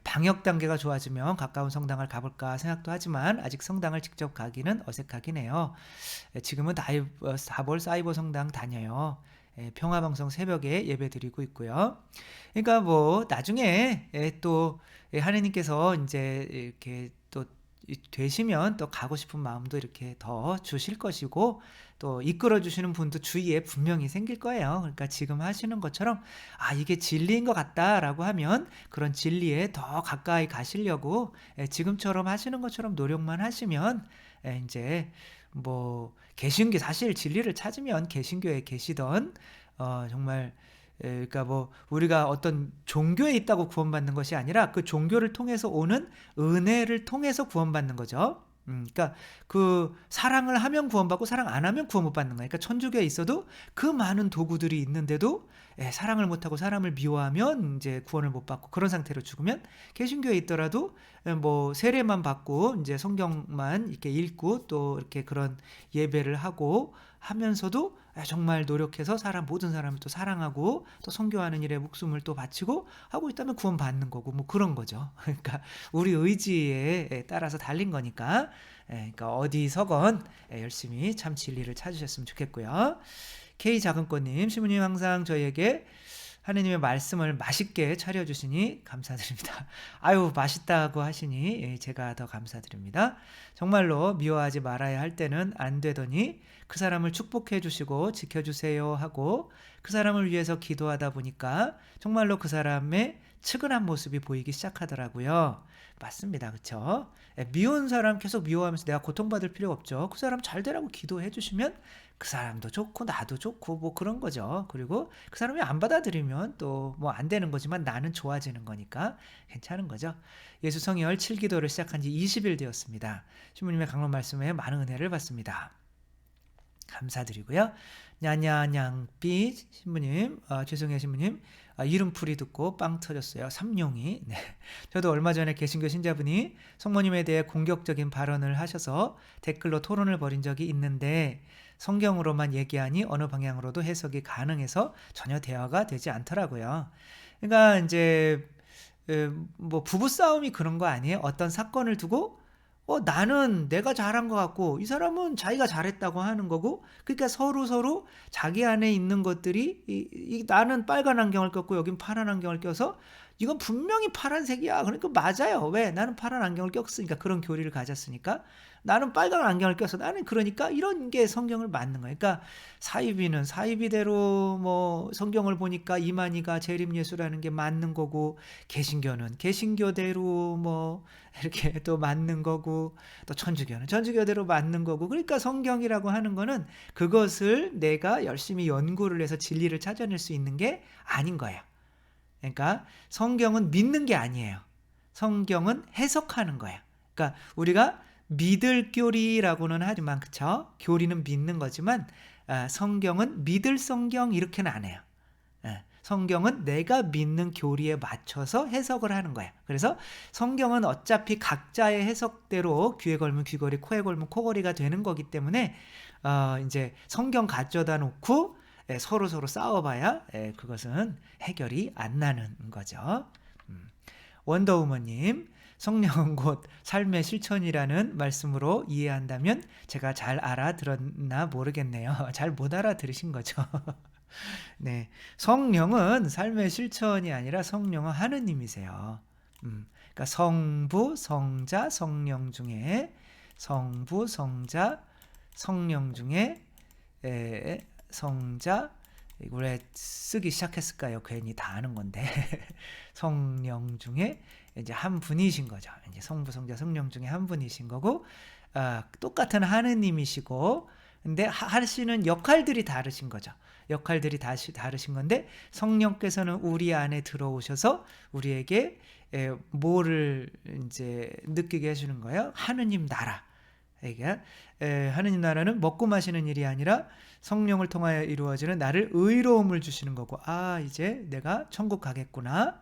방역 단계가 좋아지면 가까운 성당을 가볼까 생각도 하지만 아직 성당을 직접 가기는 어색하긴 해요. 지금은 다볼 사이버 성당 다녀요. 평화방송 새벽에 예배 드리고 있고요. 그러니까 뭐 나중에 또 하느님께서 이제 이렇게 또 되시면 또 가고 싶은 마음도 이렇게 더 주실 것이고, 또 이끌어 주시는 분도 주위에 분명히 생길 거예요. 그러니까 지금 하시는 것처럼 이게 진리인 것 같다라고 하면 그런 진리에 더 가까이 가시려고 지금처럼 하시는 것처럼 노력만 하시면 이제 뭐 개신교, 사실 진리를 찾으면 개신교에 계시던 정말 그러니까 뭐 우리가 어떤 종교에 있다고 구원받는 것이 아니라 그 종교를 통해서 오는 은혜를 통해서 구원받는 거죠. 그러니까 그 사랑을 하면 구원받고 사랑 안 하면 구원 못 받는 거예요. 그러니까 천주교에 있어도 그 많은 도구들이 있는데도 사랑을 못하고 사람을 미워하면 이제 구원을 못 받고 그런 상태로 죽으면, 개신교에 있더라도 뭐 세례만 받고 이제 성경만 이렇게 읽고 또 이렇게 그런 예배를 하고 하면서도 정말 노력해서 모든 사람을 또 사랑하고 또 선교하는 일에 목숨을 또 바치고 하고 있다면 구원 받는 거고, 뭐 그런 거죠. 그러니까 우리 의지에 따라서 달린 거니까, 그러니까 어디서건 열심히 참 진리를 찾으셨으면 좋겠고요. K자금꽃님, 시부님 항상 저희에게 하느님의 말씀을 맛있게 차려주시니 감사드립니다. 아유, 맛있다고 하시니 제가 더 감사드립니다. 정말로 미워하지 말아야 할 때는 안 되더니 그 사람을 축복해 주시고 지켜주세요 하고 그 사람을 위해서 기도하다 보니까 정말로 그 사람의 측은한 모습이 보이기 시작하더라고요. 맞습니다. 그렇죠? 미운 사람 계속 미워하면서 내가 고통받을 필요 없죠. 그 사람 잘 되라고 기도해 주시면 그 사람도 좋고 나도 좋고 뭐 그런 거죠. 그리고 그 사람이 안 받아들이면 또 뭐 안 되는 거지만 나는 좋아지는 거니까 괜찮은 거죠. 예수 성열 7기도를 시작한 지 20일 되었습니다. 신부님의 강론 말씀에 많은 은혜를 받습니다. 감사드리고요. 냐냐냥삐 신부님, 죄송해요 신부님, 이름풀이 듣고 빵 터졌어요. 삼룡이. 네. 저도 얼마 전에 개신교 신자분이 성모님에 대해 공격적인 발언을 하셔서 댓글로 토론을 벌인 적이 있는데 성경으로만 얘기하니 어느 방향으로도 해석이 가능해서 전혀 대화가 되지 않더라고요. 그러니까 이제 뭐 부부싸움이 그런 거 아니에요? 어떤 사건을 두고 나는 내가 잘한 것 같고 이 사람은 자기가 잘했다고 하는 거고, 그러니까 서로 자기 안에 있는 것들이 나는 빨간 안경을 꼈고 여긴 파란 안경을 껴서 이건 분명히 파란색이야. 그러니까 맞아요. 왜? 나는 파란 안경을 꼈으니까, 그런 교리를 가졌으니까. 나는 빨간 안경을 껴서 나는 그러니까, 이런 게 성경을 맞는 거예요. 그러니까 사이비는 사이비대로 뭐 성경을 보니까 이만희가 재림예수라는 게 맞는 거고, 개신교는 개신교대로 뭐 이렇게 또 맞는 거고, 또 천주교는 천주교대로 맞는 거고. 그러니까 성경이라고 하는 거는 그것을 내가 열심히 연구를 해서 진리를 찾아낼 수 있는 게 아닌 거예요. 그러니까 성경은 믿는 게 아니에요. 성경은 해석하는 거예요. 그러니까 우리가 믿을 교리라고는 하지만, 그쵸? 교리는 믿는 거지만 성경은 믿을 성경 이렇게는 안 해요. 성경은 내가 믿는 교리에 맞춰서 해석을 하는 거예요. 그래서 성경은 어차피 각자의 해석대로 귀에 걸면 귀걸이, 코에 걸면 코걸이가 되는 거기 때문에 이제 성경 가져다 놓고 서로 싸워봐야 그것은 해결이 안 나는 거죠. 원더우먼님, 성령은 곧 삶의 실천이라는 말씀으로 이해한다면 제가 잘 알아들었나 모르겠네요. 잘 못 알아들으신 거죠. 네, 성령은 삶의 실천이 아니라 성령은 하느님이세요. 그러니까 성부, 성자, 성령 중에 성부, 성자, 성령 중에 성자, 왜 쓰기 시작했을까요? 괜히 다 아는 건데. 성령 중에 이제 한 분이신 거죠. 이제 성부, 성자, 성령 중에 한 분이신 거고, 똑같은 하느님이시고, 근데 하시는 역할들이 다르신 거죠. 역할들이 다르신 건데, 성령께서는 우리 안에 들어오셔서 우리에게 뭐를 이제 느끼게 해주는 거예요? 하느님 나라. 그러니까 하느님 나라는 먹고 마시는 일이 아니라 성령을 통하여 이루어지는 나를 의로움을 주시는 거고, 이제 내가 천국 가겠구나.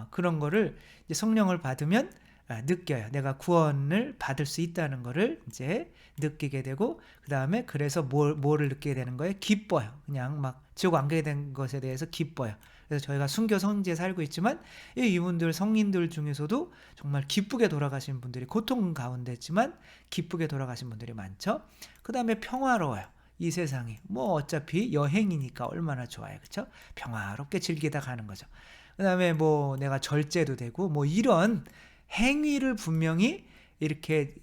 그런 거를 이제 성령을 받으면 느껴요. 내가 구원을 받을 수 있다는 거를 이제 느끼게 되고, 그 다음에 그래서 뭐를 느끼게 되는 거예요? 기뻐요. 그냥 막 지옥 안 가게 된 것에 대해서 기뻐요. 그래서 저희가 순교 성지에 살고 있지만 이분들 성인들 중에서도 정말 기쁘게 돌아가신 분들이, 고통 가운데 있지만 기쁘게 돌아가신 분들이 많죠. 그 다음에 평화로워요. 이 세상이. 뭐 어차피 여행이니까 얼마나 좋아요. 그쵸? 평화롭게 즐기다 가는 거죠. 그 다음에 뭐 내가 절제도 되고 뭐 이런 행위를 분명히 이렇게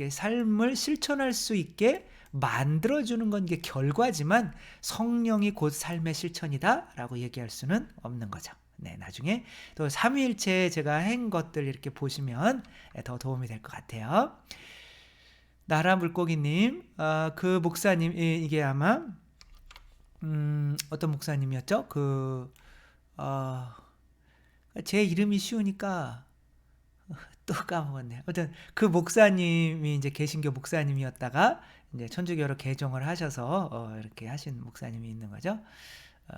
삶을 실천할 수 있게 만들어주는 건 이게 결과지만 성령이 곧 삶의 실천이다라고 얘기할 수는 없는 거죠. 네, 나중에 또 삼위일체 제가 한 것들 이렇게 보시면 더 도움이 될 것 같아요. 나라 물고기님, 그 목사님, 이게 아마 어떤 목사님이었죠? 제 이름이 쉬우니까 또 까먹었네요. 아무튼 그 목사님이 이제 개신교 목사님이었다가 이제 천주교로 개종을 하셔서 이렇게 하신 목사님이 있는 거죠. 어,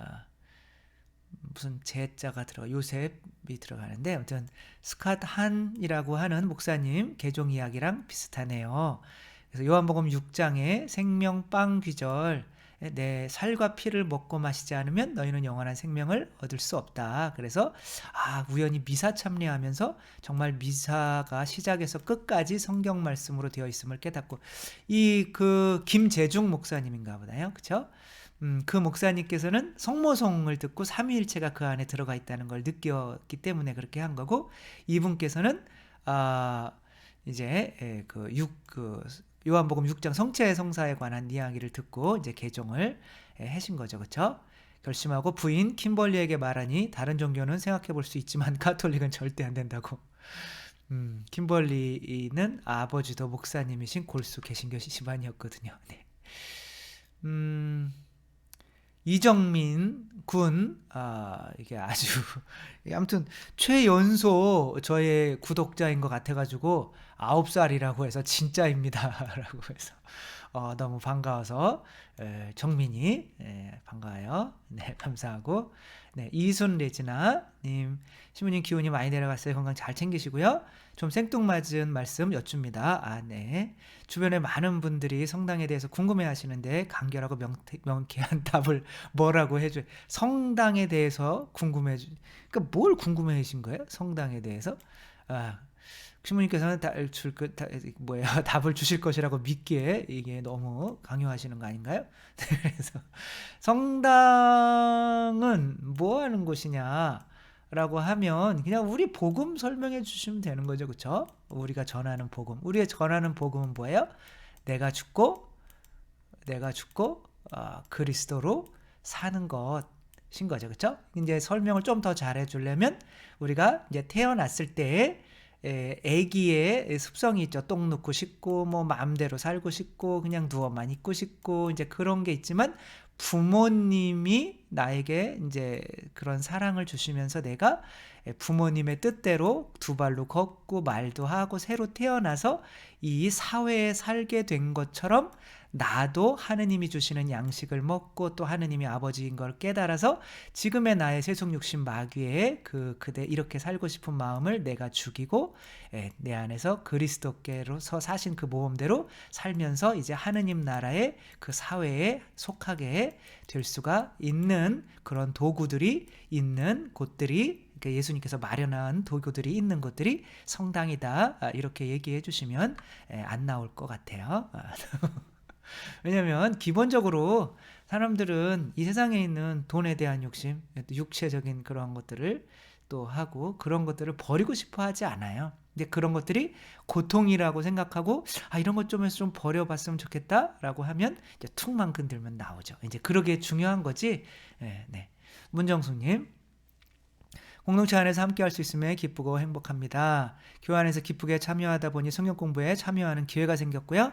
무슨 제자가 요셉이 들어가는데 아무튼 스캇 한이라고 하는 목사님 개종 이야기랑 비슷하네요. 그래서 요한복음 6장에 생명빵 귀절, 내 살과 피를 먹고 마시지 않으면 너희는 영원한 생명을 얻을 수 없다. 그래서 우연히 미사 참여하면서 정말 미사가 시작에서 끝까지 성경 말씀으로 되어 있음을 깨닫고, 그 김재중 목사님인가 보다요. 그쵸? 그 목사님께서는 성모성을 듣고 삼위일체가 그 안에 들어가 있다는 걸 느꼈기 때문에 그렇게 한 거고, 이분께서는 이제 요한복음 6장 성체 성사에 관한 이야기를 듣고 이제 개종을 하신 거죠. 그렇죠? 결심하고 부인 킴벌리에게 말하니 다른 종교는 생각해 볼 수 있지만 가톨릭은 절대 안 된다고. 킴벌리는 아버지도 목사님이신 골수 개신교 집안이었거든요. 네. 이정민 군, 이게 아주, 아무튼, 최연소 저의 구독자인 것 같아가지고, 9살이라고 해서 진짜입니다. 라고 해서, 너무 반가워서, 정민이, 반가워요. 네, 감사하고, 네, 이순 레지나님, 시부님 기운이 많이 내려갔어요. 건강 잘 챙기시고요. 좀 생뚱맞은 말씀 여쭙니다. 네. 주변에 많은 분들이 성당에 대해서 궁금해 하시는데 간결하고 명쾌한 답을 뭐라고 해줘요. 성당에 대해서 그러니까 뭘 궁금해 하신 거예요? 성당에 대해서? 시부님께서는 답을 주실 것이라고 믿기에 이게 너무 강요하시는 거 아닌가요? 그래서 성당은 뭐 하는 곳이냐? 라고 하면 그냥 우리 복음 설명해 주시면 되는 거죠. 그렇죠? 우리가 전하는 복음. 우리가 전하는 복음은 뭐예요? 내가 죽고 그리스도로 사는 것인 거죠. 그렇죠? 이제 설명을 좀 더 잘해 주려면 우리가 이제 태어났을 때 애기의 습성이 있죠. 똥 넣고 싶고 뭐 마음대로 살고 싶고 그냥 누워만 있고 싶고 이제 그런 게 있지만 부모님이 나에게 이제 그런 사랑을 주시면서 내가 부모님의 뜻대로 두 발로 걷고 말도 하고 새로 태어나서 이 사회에 살게 된 것처럼 나도 하느님이 주시는 양식을 먹고 또 하느님이 아버지인 걸 깨달아서 지금의 나의 세속육신 마귀에 그대 이렇게 살고 싶은 마음을 내가 죽이고 내 안에서 그리스도께로서 사신 그 모험대로 살면서 이제 하느님 나라의 그 사회에 속하게 될 수가 있는 그런 도구들이 있는 곳들이 예수님께서 마련한 도구들이 있는 곳들이 성당이다. 이렇게 얘기해 주시면 안 나올 것 같아요. 왜냐면 기본적으로 사람들은 이 세상에 있는 돈에 대한 욕심, 육체적인 그런 것들을 또 하고 그런 것들을 버리고 싶어 하지 않아요. 근데 그런 것들이 고통이라고 생각하고 이런 것 좀 버려봤으면 좋겠다라고 하면 이제 툭만 건들면 나오죠. 이제 그러게 중요한 거지. 네. 문정숙님. 공동체 안에서 함께 할 수 있음에 기쁘고 행복합니다. 교회 안에서 기쁘게 참여하다 보니 성경 공부에 참여하는 기회가 생겼고요.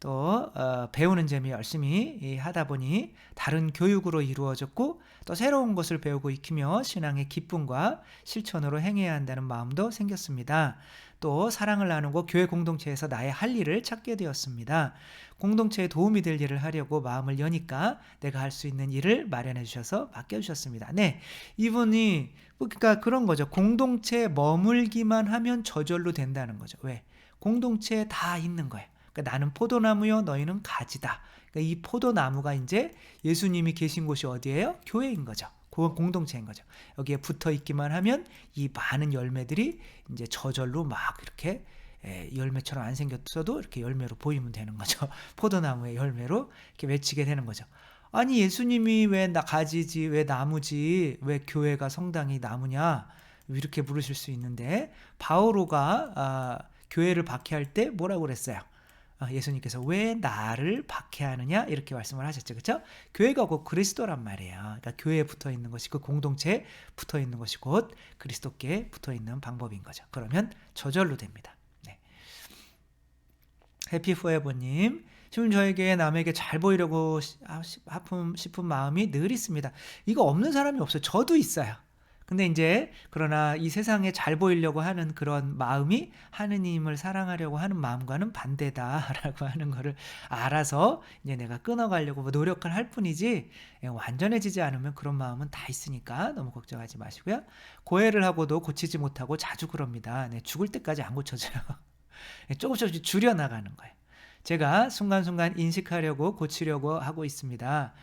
또 배우는 재미 열심히 하다 보니 다른 교육으로 이루어졌고 또 새로운 것을 배우고 익히며 신앙의 기쁨과 실천으로 행해야 한다는 마음도 생겼습니다. 또 사랑을 나누고 교회 공동체에서 나의 할 일을 찾게 되었습니다. 공동체에 도움이 될 일을 하려고 마음을 여니까 내가 할 수 있는 일을 마련해 주셔서 맡겨주셨습니다. 네, 이분이 그러니까 그런 거죠. 공동체에 머물기만 하면 저절로 된다는 거죠. 왜? 공동체에 다 있는 거예요. 그러니까 나는 포도나무요 너희는 가지다. 그러니까 이 포도나무가 이제 예수님이 계신 곳이 어디예요? 교회인 거죠. 공동체인 거죠. 여기에 붙어 있기만 하면 이 많은 열매들이 이제 저절로 막 이렇게 열매처럼 안 생겼어도 이렇게 열매로 보이면 되는 거죠. 포도나무의 열매로 이렇게 맺히게 되는 거죠. 아니 예수님이 왜 가지지, 왜 나무지, 왜 교회가 성당이 나무냐 이렇게 물으실 수 있는데, 바오로가 교회를 박해할 때 뭐라고 그랬어요? 예수님께서 왜 나를 박해하느냐 이렇게 말씀을 하셨죠. 그렇죠? 교회가 곧 그리스도란 말이에요. 그러니까 교회에 붙어 있는 것이, 그 공동체에 붙어 있는 것이 곧 그리스도께 붙어 있는 방법인 거죠. 그러면 저절로 됩니다. 네. 해피 포에버님, 지금 저에게 남에게 잘 보이려고 싶은 마음이 늘 있습니다. 이거 없는 사람이 없어요. 저도 있어요. 근데 이제 그러나 이 세상에 잘 보이려고 하는 그런 마음이 하느님을 사랑하려고 하는 마음과는 반대다라고 하는 거를 알아서 이제 내가 끊어가려고 노력을 할 뿐이지, 완전해지지 않으면 그런 마음은 다 있으니까 너무 걱정하지 마시고요. 고해를 하고도 고치지 못하고 자주 그럽니다. 네, 죽을 때까지 안 고쳐져요. 조금씩 줄여나가는 거예요. 제가 순간순간 인식하려고 고치려고 하고 있습니다.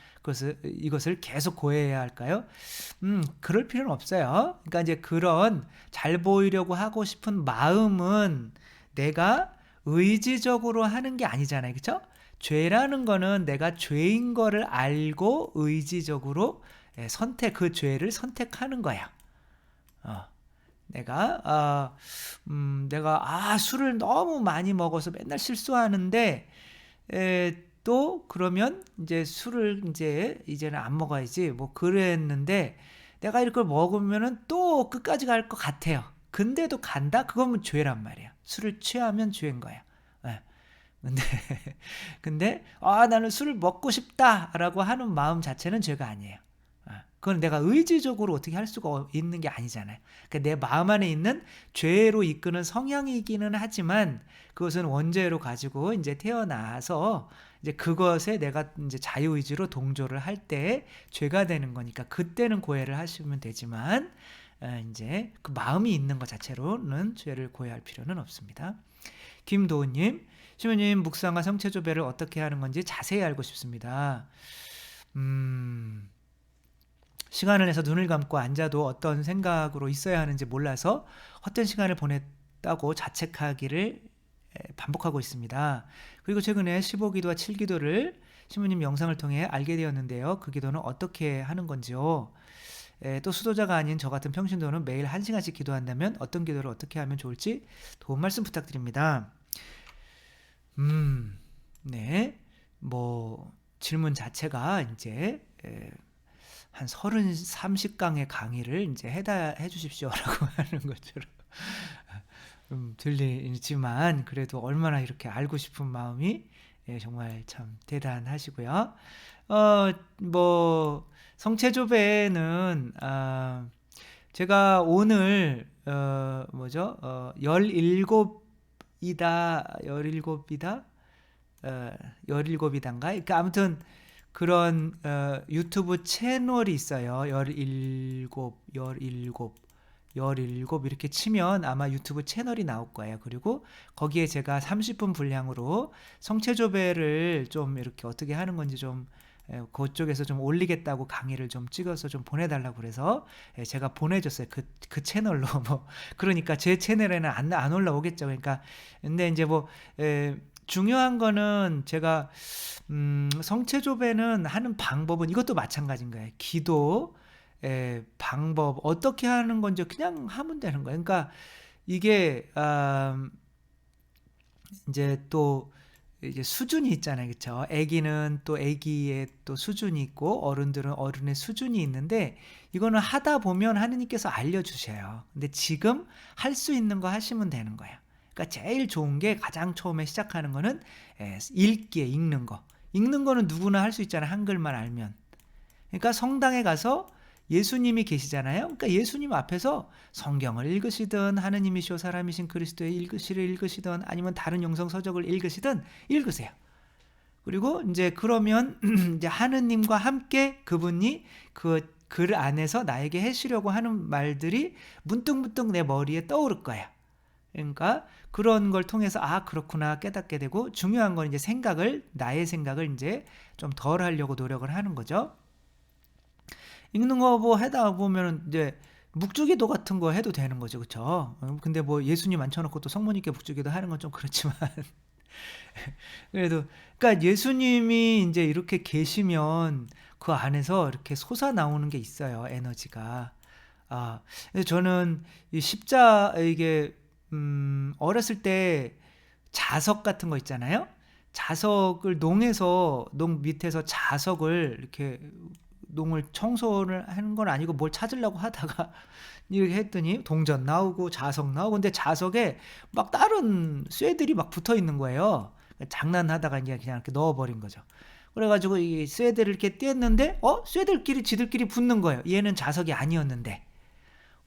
이것을 계속 고해야 할까요? 그럴 필요는 없어요. 그러니까 이제 그런 잘 보이려고 하고 싶은 마음은 내가 의지적으로 하는 게 아니잖아요. 그렇죠? 죄라는 거는 내가 죄인 거를 알고 의지적으로 그 죄를 선택하는 거야. 내가 술을 너무 많이 먹어서 맨날 실수하는데, 또 그러면 이제 술을 이제는 안 먹어야지 뭐 그랬는데, 내가 이걸 먹으면은 또 끝까지 갈 것 같아요. 근데도 간다? 그거면 죄란 말이야. 술을 취하면 죄인 거야. 근데 나는 술을 먹고 싶다라고 하는 마음 자체는 죄가 아니에요. 그건 내가 의지적으로 어떻게 할 수가 있는 게 아니잖아요. 그러니까 내 마음 안에 있는 죄로 이끄는 성향이기는 하지만, 그것은 원죄로 가지고 이제 태어나서 이제 그것에 내가 이제 자유의지로 동조를 할 때 죄가 되는 거니까 그때는 고해를 하시면 되지만, 이제 그 마음이 있는 것 자체로는 죄를 고해할 필요는 없습니다. 김도훈님, 시모님 묵상과 성체조배를 어떻게 하는 건지 자세히 알고 싶습니다. 시간을 내서 눈을 감고 앉아도 어떤 생각으로 있어야 하는지 몰라서 헛된 시간을 보냈다고 자책하기를 반복하고 있습니다. 그리고 최근에 15기도와 7기도를 시모님 영상을 통해 알게 되었는데요. 그 기도는 어떻게 하는 건지요? 또 수도자가 아닌 저 같은 평신도는 매일 1시간씩 기도한다면 어떤 기도를 어떻게 하면 좋을지 도움 말씀 부탁드립니다. 네. 뭐 질문 자체가 이제 한 30강의 강의를 이제 해 주십시오라고 하는 것처럼 들리지만, 그래도 얼마나 이렇게 알고 싶은 마음이 정말 참 대단하시고요. 뭐 성체조배는 제가 오늘 17이단가? 그러니까 아무튼 그런 유튜브 채널이 있어요. 17 이렇게 치면 아마 유튜브 채널이 나올 거예요. 그리고 거기에 제가 30분 분량으로 성체조배를 좀 이렇게 어떻게 하는 건지 좀 그쪽에서 좀 올리겠다고 강의를 좀 찍어서 좀 보내달라고 그래서 제가 보내줬어요. 그 채널로. 뭐 그러니까 제 채널에는 안 올라오겠죠. 그러니까 근데 이제 뭐 중요한 거는 제가 성체조배는 하는 방법은 이것도 마찬가지인 거예요. 기도 방법 어떻게 하는 건지 그냥 하면 되는 거예요. 그러니까 이게 이제 또 이제 수준이 있잖아요. 그렇죠? 아기는 또 아기의 또 수준이 있고 어른들은 어른의 수준이 있는데, 이거는 하다 보면 하느님께서 알려주셔요. 근데 지금 할 수 있는 거 하시면 되는 거예요. 그러니까 제일 좋은 게, 가장 처음에 시작하는 거는 읽는 거. 읽는 거는 누구나 할 수 있잖아요. 한글만 알면. 그러니까 성당에 가서 예수님이 계시잖아요. 그러니까 예수님 앞에서 성경을 읽으시든 하느님이시오 사람이신 그리스도의 시를 읽으시든 아니면 다른 영성 서적을 읽으시든 읽으세요. 그리고 이제 그러면 이제 하느님과 함께 그분이 그 글 안에서 나에게 해주려고 하는 말들이 문득문득 내 머리에 떠오를 거예요. 그러니까 그런 걸 통해서 그렇구나 깨닫게 되고, 중요한 건 이제 나의 생각을 이제 좀 덜 하려고 노력을 하는 거죠. 읽는 거 뭐 하다 보면 이제 묵주기도 같은 거 해도 되는 거죠, 그쵸? 근데 뭐 예수님 앉혀놓고 또 성모님께 묵주기도 하는 건 좀 그렇지만 그래도 그러니까 예수님이 이제 이렇게 계시면 그 안에서 이렇게 솟아 나오는 게 있어요, 에너지가. 그래서 저는 이 이게 어렸을 때 자석 같은 거 있잖아요. 자석을 농 밑에서 자석을 이렇게 농을 청소를 하는 건 아니고 뭘 찾으려고 하다가 이렇게 했더니 동전 나오고 자석 나오고, 근데 자석에 막 다른 쇠들이 막 붙어 있는 거예요. 장난하다가 이제 그냥 이렇게 넣어버린 거죠. 그래가지고 이 쇠들을 이렇게 뗐는데 쇠들끼리 지들끼리 붙는 거예요. 얘는 자석이 아니었는데.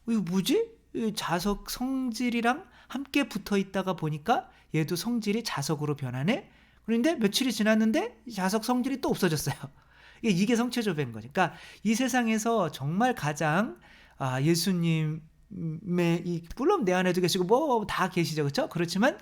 이거 뭐지? 이 자석 성질이랑 함께 붙어 있다가 보니까 얘도 성질이 자석으로 변하네. 그런데 며칠이 지났는데 자석 성질이 또 없어졌어요. 이게 성체조배인 거죠. 그러니까 이 세상에서 정말 가장 예수님의 물론 내 안에도 계시고 뭐 다 계시죠, 그렇죠? 그렇지만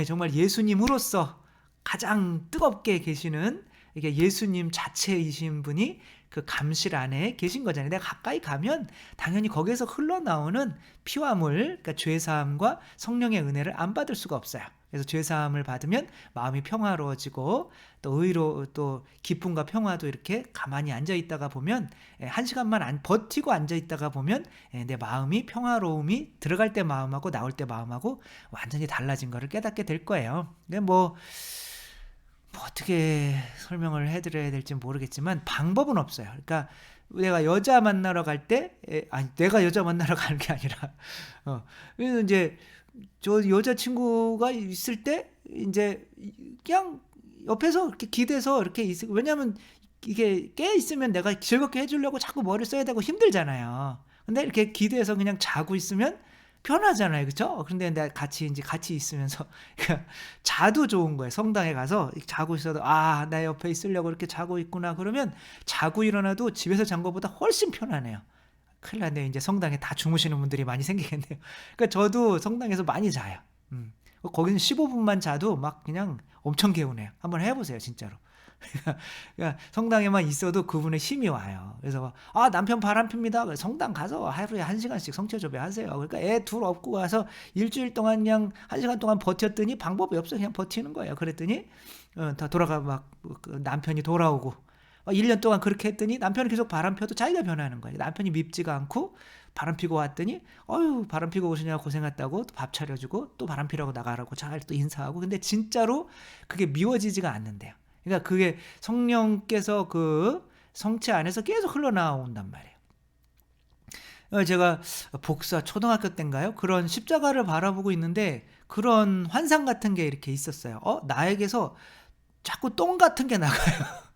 정말 예수님으로서 가장 뜨겁게 계시는 이게 예수님 자체이신 분이 그 감실 안에 계신 거잖아요. 내가 가까이 가면 당연히 거기에서 흘러나오는 피와 물, 그러니까 죄사함과 성령의 은혜를 안 받을 수가 없어요. 그래서 죄사함을 받으면 마음이 평화로워지고 또 의로 또 기쁨과 평화도 이렇게 가만히 앉아 있다가 보면 한 시간만 버티고 앉아 있다가 보면 내 마음이 평화로움이 들어갈 때 마음하고 나올 때 마음하고 완전히 달라진 거를 깨닫게 될 거예요. 근데 뭐 어떻게 설명을 해드려야 될지 모르겠지만 방법은 없어요. 그러니까 내가 여자 만나러 갈 때, 내가 여자 만나러 가는 게 아니라, 그래서 이제 저 여자친구가 있을 때 이제 그냥 옆에서 이렇게 기대서 이렇게 왜냐면 이게 깨 있으면 내가 즐겁게 해주려고 자꾸 머리를 써야 되고 힘들잖아요. 근데 이렇게 기대서 그냥 자고 있으면 편하잖아요, 그렇죠? 그런데 내가 같이 있으면서 자도 좋은 거예요. 성당에 가서 자고 있어도 나 옆에 있으려고 이렇게 자고 있구나. 그러면 자고 일어나도 집에서 잔 것보다 훨씬 편하네요. 큰일 났네요. 이제 성당에 다 주무시는 분들이 많이 생기겠네요. 그러니까 저도 성당에서 많이 자요. 거기는 15분만 자도 막 그냥 엄청 개운해요. 한번 해보세요, 진짜로. 그러니까 성당에만 있어도 그분의 힘이 와요. 그래서 남편 바람 핍니다. 성당 가서 하루에 1시간씩 성체조배 하세요. 그러니까 애 둘 업고 가서 일주일 동안 그냥 1시간 동안 버텼더니 방법이 없어 그냥 버티는 거예요. 그랬더니 다 돌아가 그 남편이 돌아오고 1년 동안 그렇게 했더니 남편이 계속 바람 펴도 자기가 변하는 거예요. 남편이 밉지가 않고 바람 피고 왔더니 바람 피고 오시냐고 고생했다고 또 밥 차려주고 또 바람 피라고 나가라고 잘 또 인사하고, 근데 진짜로 그게 미워지지가 않는데요. 그러니까 그게 성령께서 그 성체 안에서 계속 흘러나온단 말이에요. 제가 복사 초등학교 때인가요? 그런 십자가를 바라보고 있는데 그런 환상 같은 게 이렇게 있었어요. 나에게서 자꾸 똥 같은 게 나가요.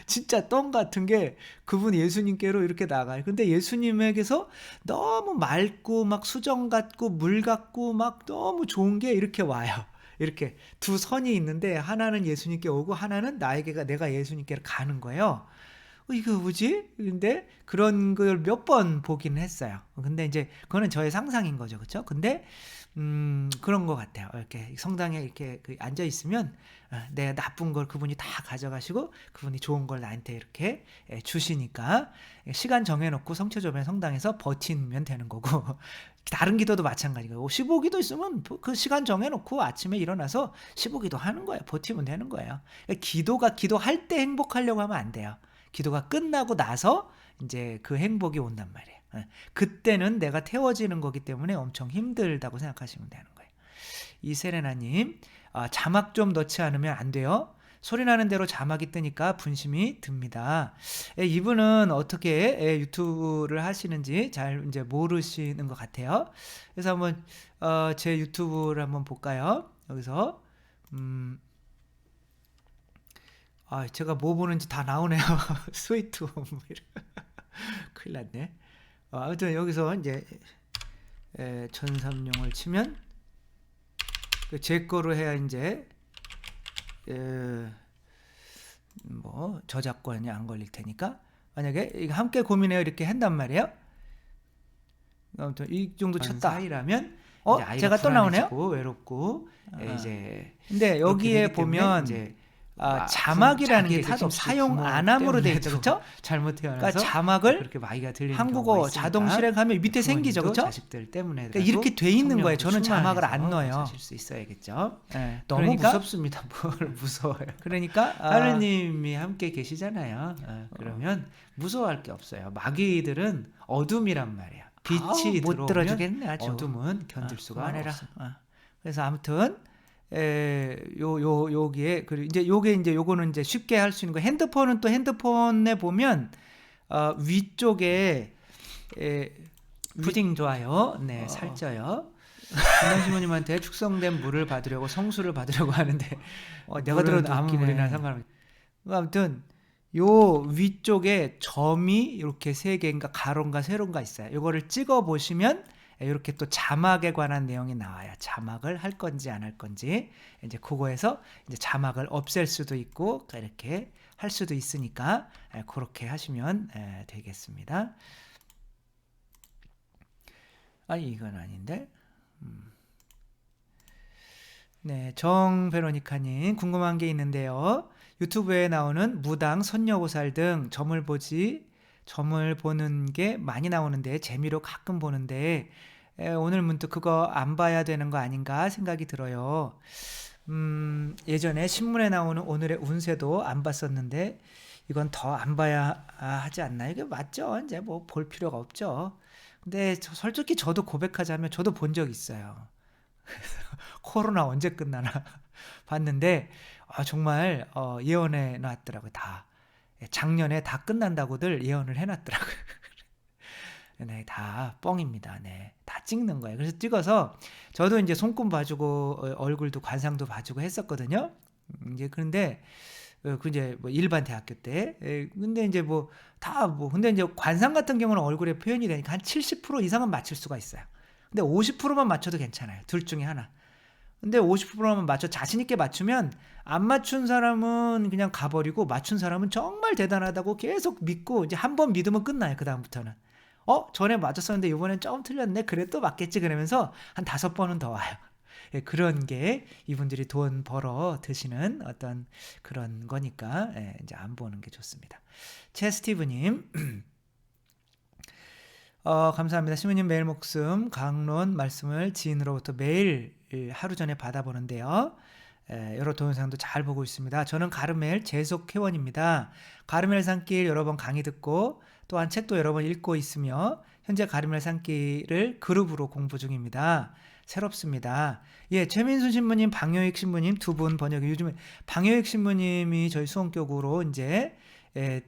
진짜 똥 같은 게 그분 예수님께로 이렇게 나가요. 근데 예수님에게서 너무 맑고 막 수정 같고 물 같고 막 너무 좋은 게 이렇게 와요. 이렇게 두 선이 있는데 하나는 예수님께 오고 하나는 내가 예수님께 가는 거예요. 이거 뭐지? 근데 그런 걸 몇 번 보긴 했어요. 근데 이제 그거는 저의 상상인 거죠, 그렇죠? 근데 그런 것 같아요. 이렇게 성당에 이렇게 앉아 있으면 내가 나쁜 걸 그분이 다 가져가시고 그분이 좋은 걸 나한테 이렇게 주시니까 시간 정해놓고 성체조배 성당에서 버티면 되는 거고 다른 기도도 마찬가지고 15기도 있으면 그 시간 정해놓고 아침에 일어나서 15기도 하는 거예요. 버티면 되는 거예요. 그러니까 기도할 때 행복하려고 하면 안 돼요. 기도가 끝나고 나서 이제 그 행복이 온단 말이에요. 그때는 내가 태워지는 거기 때문에 엄청 힘들다고 생각하시면 되는 거예요. 이세레나님, 자막 좀 넣지 않으면 안 돼요. 소리 나는 대로 자막이 뜨니까 분심이 듭니다. 이분은 어떻게 유튜브를 하시는지 잘 이제 모르시는 것 같아요. 그래서 한번 제 유튜브를 한번 볼까요? 여기서 제가 뭐 보는지 다 나오네요. 스위트 홈 큰일 났네. 아무튼 여기서 이제 전삼용을 치면 제 거로 해야 이제 뭐 저작권이 안 걸릴 테니까, 만약에 이거 함께 고민해요 이렇게 한단 말이에요. 아무튼 이 정도 쳤다 사이라면 제가 또 나오네요. 외롭고 이제 근데 여기에 보면 이제 자막이라는 게 자기 지금 탓없이 사용 부모 안 함으로 돼 있죠, 때문에도 그렇죠? 잘못 그러니까 태어나서 자막을 그렇게 마귀가 들리는 한국어 경우가 자동 있으니까 실행하면 밑에 생기죠, 부모님도 그렇죠? 자식들 때문에라도 그러니까 이렇게 돼 있는 거예요. 성령으로 저는 자막을 안 충만해서 넣어요. 사실 수 있어야겠죠. 예, 너무 그러니까 무섭습니다. 뭘 무서워요. 그러니까 하느님이 함께 계시잖아요. 그러면 무서워할 게 없어요. 마귀들은 어둠이란 말이에요. 빛이 못 들어오면 들어주겠네 아주. 어둠은 견딜 수가 그만해라. 없습니다. 그래서 아무튼 여기에 그리고 이제 요게 이제 요거는 이제 쉽게 할 수 있는 거. 핸드폰은 또 핸드폰에 보면 위쪽에 푸딩 좋아요. 네, 살쪄요. 김남시모님한테 축성된 물을 받으려고 성수를 받으려고 하는데 내가 들어도 아무 웃기네. 물이나 상관없어요. 아무튼 요 위쪽에 점이 이렇게 세 개인가 가로인가 세로인가 있어요. 요거를 찍어 보시면 이렇게 또 자막에 관한 내용이 나와요. 자막을 할 건지 안 할 건지. 이제 그거에서 이제 자막을 없앨 수도 있고 이렇게 할 수도 있으니까 그렇게 하시면 되겠습니다. 아니 이건 아닌데. 네, 정베로니카님 궁금한 게 있는데요. 유튜브에 나오는 무당, 선녀고살 등 점을 보는 게 많이 나오는데 재미로 가끔 보는데 오늘 문득 그거 안 봐야 되는 거 아닌가 생각이 들어요. 예전에 신문에 나오는 오늘의 운세도 안 봤었는데 이건 더 안 봐야 하지 않나요? 이게 맞죠? 이제 뭐 볼 필요가 없죠. 근데 솔직히 저도 고백하자면 저도 본 적 있어요. 코로나 언제 끝나나 봤는데 정말 예언해 놨더라고요. 다 작년에 다 끝난다고들 예언을 해놨더라고요. 네, 다 뻥입니다. 네, 다 찍는 거예요. 그래서 찍어서 저도 이제 손금 봐주고 얼굴도 관상도 봐주고 했었거든요. 이제 그런데 그 이제 뭐 일반 대학교 때 근데 이제 근데 이제 관상 같은 경우는 얼굴에 표현이 되니까 한 70% 이상은 맞출 수가 있어요. 근데 50%만 맞춰도 괜찮아요. 둘 중에 하나. 근데 50%만 맞춰 자신 있게 맞추면 안 맞춘 사람은 그냥 가버리고 맞춘 사람은 정말 대단하다고 계속 믿고 이제 한 번 믿으면 끝나요. 그 다음부터는 전에 맞았었는데 이번엔 조금 틀렸네. 그래 또 맞겠지 그러면서 한 5번은 더 와요. 그런 게 이분들이 돈 벌어 드시는 어떤 그런 거니까 이제 안 보는 게 좋습니다. 스티브님 감사합니다. 시모님 매일 목숨 강론 말씀을 지인으로부터 매일 하루 전에 받아보는데요. 여러 동영상도 잘 보고 있습니다. 저는 가르멜 재속 회원입니다. 가르멜 산길 여러 번 강의 듣고 또한 책도 여러 번 읽고 있으며 현재 가르멜 산길을 그룹으로 공부 중입니다. 새롭습니다. 최민순 신부님, 방효익 신부님 두 분 번역이 요즘에 방효익 신부님이 저희 수원격으로 이제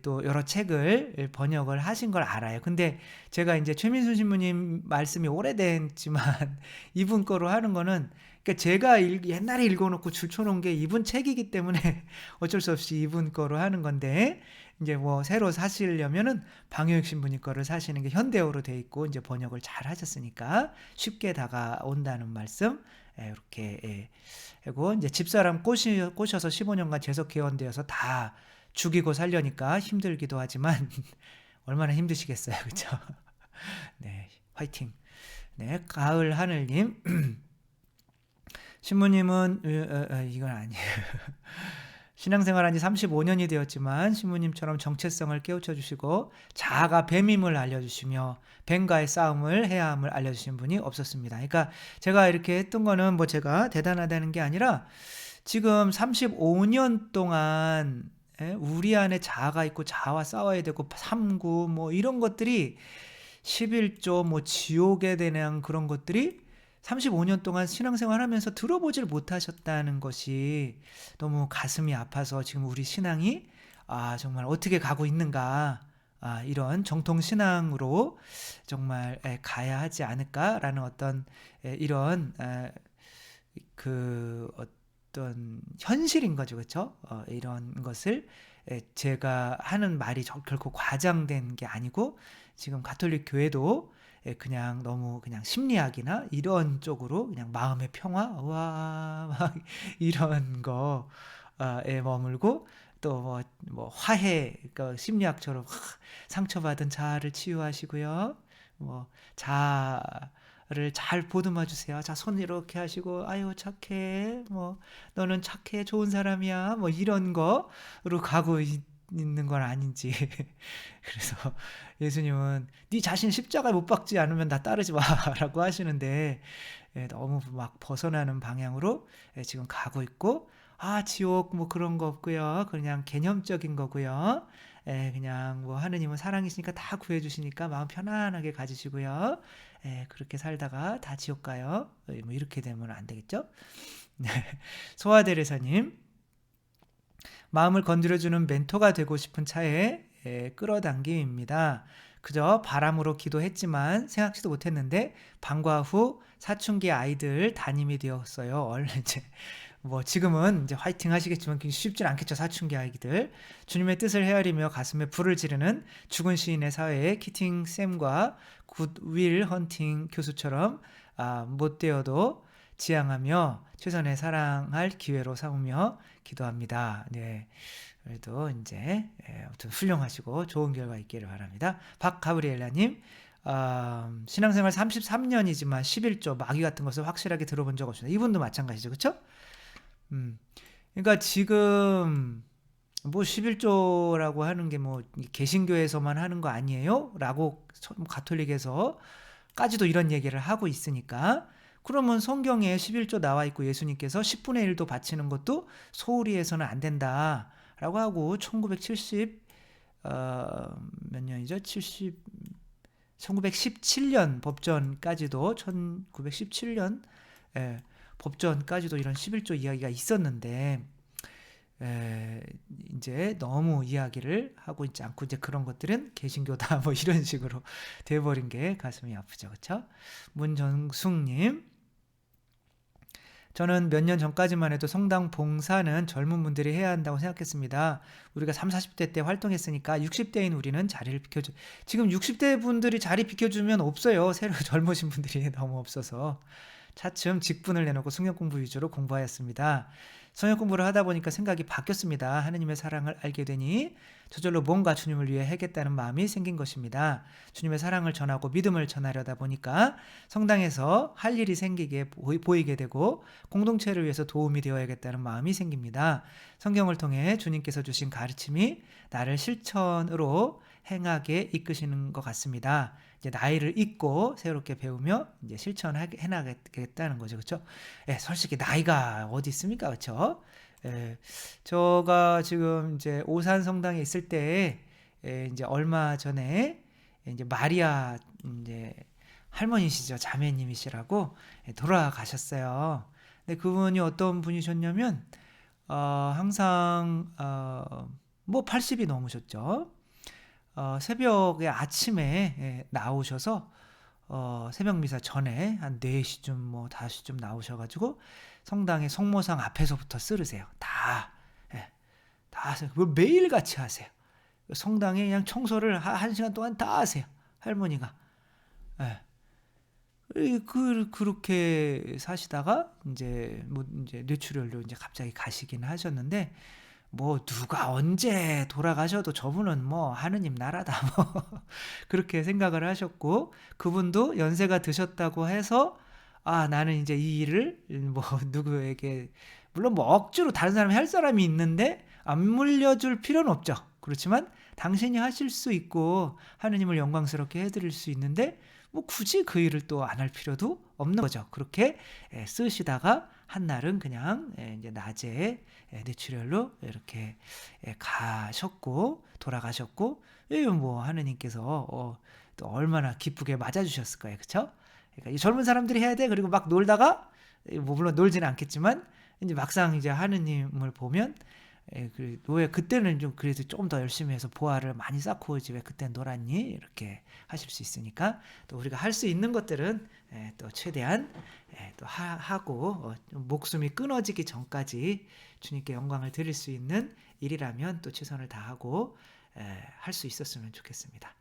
또 여러 책을 번역을 하신 걸 알아요. 근데 제가 이제 최민순 신부님 말씀이 오래됐지만 이분 거로 하는 거는 그러니까 제가 옛날에 읽어놓고 줄쳐놓은 게 이분 책이기 때문에 어쩔 수 없이 이분 거로 하는 건데 이제 뭐 새로 사시려면은 방효익 신부님 거를 사시는 게 현대어로 돼 있고 이제 번역을 잘 하셨으니까 쉽게 다가온다는 말씀 이렇게 하고 이제 집사람 꼬셔서 15년간 재석회원되어서 다 죽이고 살려니까 힘들기도 하지만 얼마나 힘드시겠어요, 그렇죠? 네, 화이팅. 네, 가을 하늘님 신부님은 이건 아니에요. 신앙생활한 지 35년이 되었지만 신부님처럼 정체성을 깨우쳐 주시고 자아가 뱀임을 알려주시며 뱀과의 싸움을 해야 함을 알려주신 분이 없었습니다. 그러니까 제가 이렇게 했던 거는 뭐 제가 대단하다는 게 아니라 지금 35년 동안 우리 안에 자아가 있고 자아와 싸워야 되고 삼구 뭐 이런 것들이 11조 뭐 지옥에 대한 그런 것들이 35년 동안 신앙생활 하면서 들어보질 못하셨다는 것이 너무 가슴이 아파서 지금 우리 신앙이 정말 어떻게 가고 있는가 이런 정통신앙으로 정말 가야 하지 않을까라는 어떤 이런 그 어떤 현실인 거죠. 그렇죠? 이런 것을 제가 하는 말이 결코 과장된 게 아니고 지금 가톨릭 교회도 그냥 너무 그냥 심리학이나 이런 쪽으로 그냥 마음의 평화 막 이런 거에 머물고 또 뭐 화해 그러니까 심리학처럼 상처받은 자아를 치유하시고요. 뭐 를 잘 보듬어 주세요. 자, 손 이렇게 하시고 아유 착해. 뭐 너는 착해. 좋은 사람이야. 뭐 이런 거로 가고 있는 건 아닌지. 그래서 예수님은 네 자신 십자가에 못 박지 않으면 나 따르지 마라고 하시는데 너무 막 벗어나는 방향으로 지금 가고 있고 아 지옥 뭐 그런 거 없고요. 그냥 개념적인 거고요. 그냥 뭐 하느님은 사랑이시니까 다 구해주시니까 마음 편안하게 가지시고요. 그렇게 살다가 다 지옥 가요. 뭐 이렇게 되면 안 되겠죠? 네. 소아대리사님 마음을 건드려주는 멘토가 되고 싶은 차에 끌어당김입니다. 그저 바람으로 기도했지만 생각지도 못했는데 방과 후 사춘기 아이들 담임이 되었어요. 얼른 이제 뭐 지금은 이제 화이팅 하시겠지만 쉽진 않겠죠. 사춘기 아이들 주님의 뜻을 헤아리며 가슴에 불을 지르는 죽은 시인의 사회에 키팅 쌤과 굿윌 헌팅 교수처럼 못 되어도 지향하며 최선의 사랑할 기회로 삼으며 기도합니다. 네. 그래도 이제 아무튼 훌륭하시고 좋은 결과 있기를 바랍니다. 박가브리엘라님 신앙생활 33년이지만 11조 마귀 같은 것을 확실하게 들어본 적 없습니다. 이분도 마찬가지죠. 그렇죠? 그러니까 지금 뭐 11조라고 하는 게 뭐 개신교에서만 하는 거 아니에요? 라고 가톨릭에서까지도 이런 얘기를 하고 있으니까 그러면 성경에 11조 나와 있고 예수님께서 10분의 1도 바치는 것도 소홀히해서는 안 된다 라고 하고 1970 몇 년이죠? 1917년 법전까지도 1917년 법전까지도 이런 11조 이야기가 있었는데 이제 너무 이야기를 하고 있지 않고 이제 그런 것들은 개신교다 뭐 이런 식으로 돼버린 게 가슴이 아프죠. 그렇죠? 문정숙님 저는 몇 년 전까지만 해도 성당 봉사는 젊은 분들이 해야 한다고 생각했습니다. 우리가 30, 40대 때 활동했으니까 60대인 우리는 자리를 비켜줘. 지금 60대 분들이 자리 비켜주면 없어요. 새로 젊으신 분들이 너무 없어서. 차츰 직분을 내놓고 성경 공부 위주로 공부하였습니다. 성경 공부를 하다 보니까 생각이 바뀌었습니다. 하느님의 사랑을 알게 되니 저절로 뭔가 주님을 위해 해야겠다는 마음이 생긴 것입니다. 주님의 사랑을 전하고 믿음을 전하려다 보니까 성당에서 할 일이 생기게 보이게 되고 공동체를 위해서 도움이 되어야겠다는 마음이 생깁니다. 성경을 통해 주님께서 주신 가르침이 나를 실천으로 행하게 이끄시는 것 같습니다. 이제 나이를 잊고 새롭게 배우며 이제 실천해 나가겠다는 거죠. 그렇죠? 솔직히 나이가 어디 있습니까? 그렇죠? 제가 지금 이제 오산 성당에 있을 때 이제 얼마 전에 이제 마리아 이제 할머니시죠. 자매님이시라고 돌아가셨어요. 근데 그분이 어떤 분이셨냐면 항상 뭐 80이 넘으셨죠. 새벽에 아침에 나오셔서 새벽 미사 전에 한 4시쯤 뭐 5시쯤 나오셔가지고 성당의 성모상 앞에서부터 쓰르세요. 다 매일 같이 하세요. 성당에 그냥 청소를 1시간 동안 다 하세요. 할머니가. 그렇게 사시다가 이제 뭐 이제 뇌출혈로 이제 갑자기 가시긴 하셨는데 뭐 누가 언제 돌아가셔도 저분은 뭐 하느님 나라다 뭐 그렇게 생각을 하셨고 그분도 연세가 드셨다고 해서 나는 이제 이 일을 뭐 누구에게 물론 뭐 억지로 다른 사람이 할 사람이 있는데 안 물려줄 필요는 없죠. 그렇지만 당신이 하실 수 있고 하느님을 영광스럽게 해드릴 수 있는데 뭐 굳이 그 일을 또 안 할 필요도 없는 거죠. 그렇게 쓰시다가 한날은 그냥 이제 낮에 뇌출혈로 이렇게 가셨고 돌아가셨고 뭐 하느님께서 또 얼마나 기쁘게 맞아주셨을 거예요. 그렇죠? 그러니까 이 젊은 사람들이 해야 돼. 그리고 막 놀다가 뭐 물론 놀지는 않겠지만 이제 막상 이제 하느님을 보면 왜 그때는 좀 그래도 조금 더 열심히 해서 보화를 많이 쌓고 오지 왜 그때 놀았니? 이렇게 하실 수 있으니까 또 우리가 할 수 있는 것들은 또 최대한 또 하고 목숨이 끊어지기 전까지 주님께 영광을 드릴 수 있는 일이라면 또 최선을 다하고 할 수 있었으면 좋겠습니다.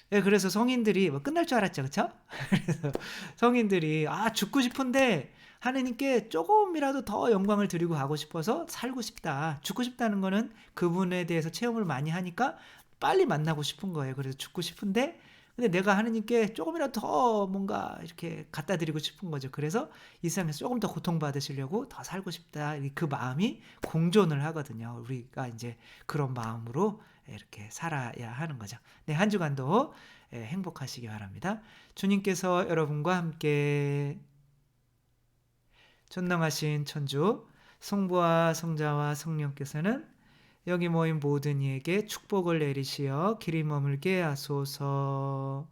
그래서 성인들이 뭐 끝날 줄 알았죠, 그렇죠? 그래서 성인들이 죽고 싶은데 하느님께 조금이라도 더 영광을 드리고 가고 싶어서 살고 싶다. 죽고 싶다는 거는 그분에 대해서 체험을 많이 하니까 빨리 만나고 싶은 거예요. 그래서 죽고 싶은데 근데 내가 하느님께 조금이라도 더 뭔가 이렇게 갖다 드리고 싶은 거죠. 그래서 이 세상에서 조금 더 고통받으시려고 더 살고 싶다. 그 마음이 공존을 하거든요. 우리가 이제 그런 마음으로 이렇게 살아야 하는 거죠. 네, 한 주간도 행복하시기 바랍니다. 주님께서 여러분과 함께 전능하신 천주 성부와 성자와 성령께서는 여기 모인 모든 이에게 축복을 내리시어 길이 머물게 하소서.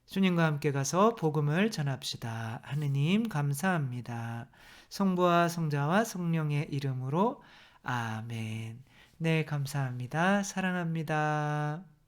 주님과 함께 가서 복음을 전합시다. 하느님 감사합니다. 성부와 성자와 성령의 이름으로 아멘. 네, 감사합니다. 사랑합니다.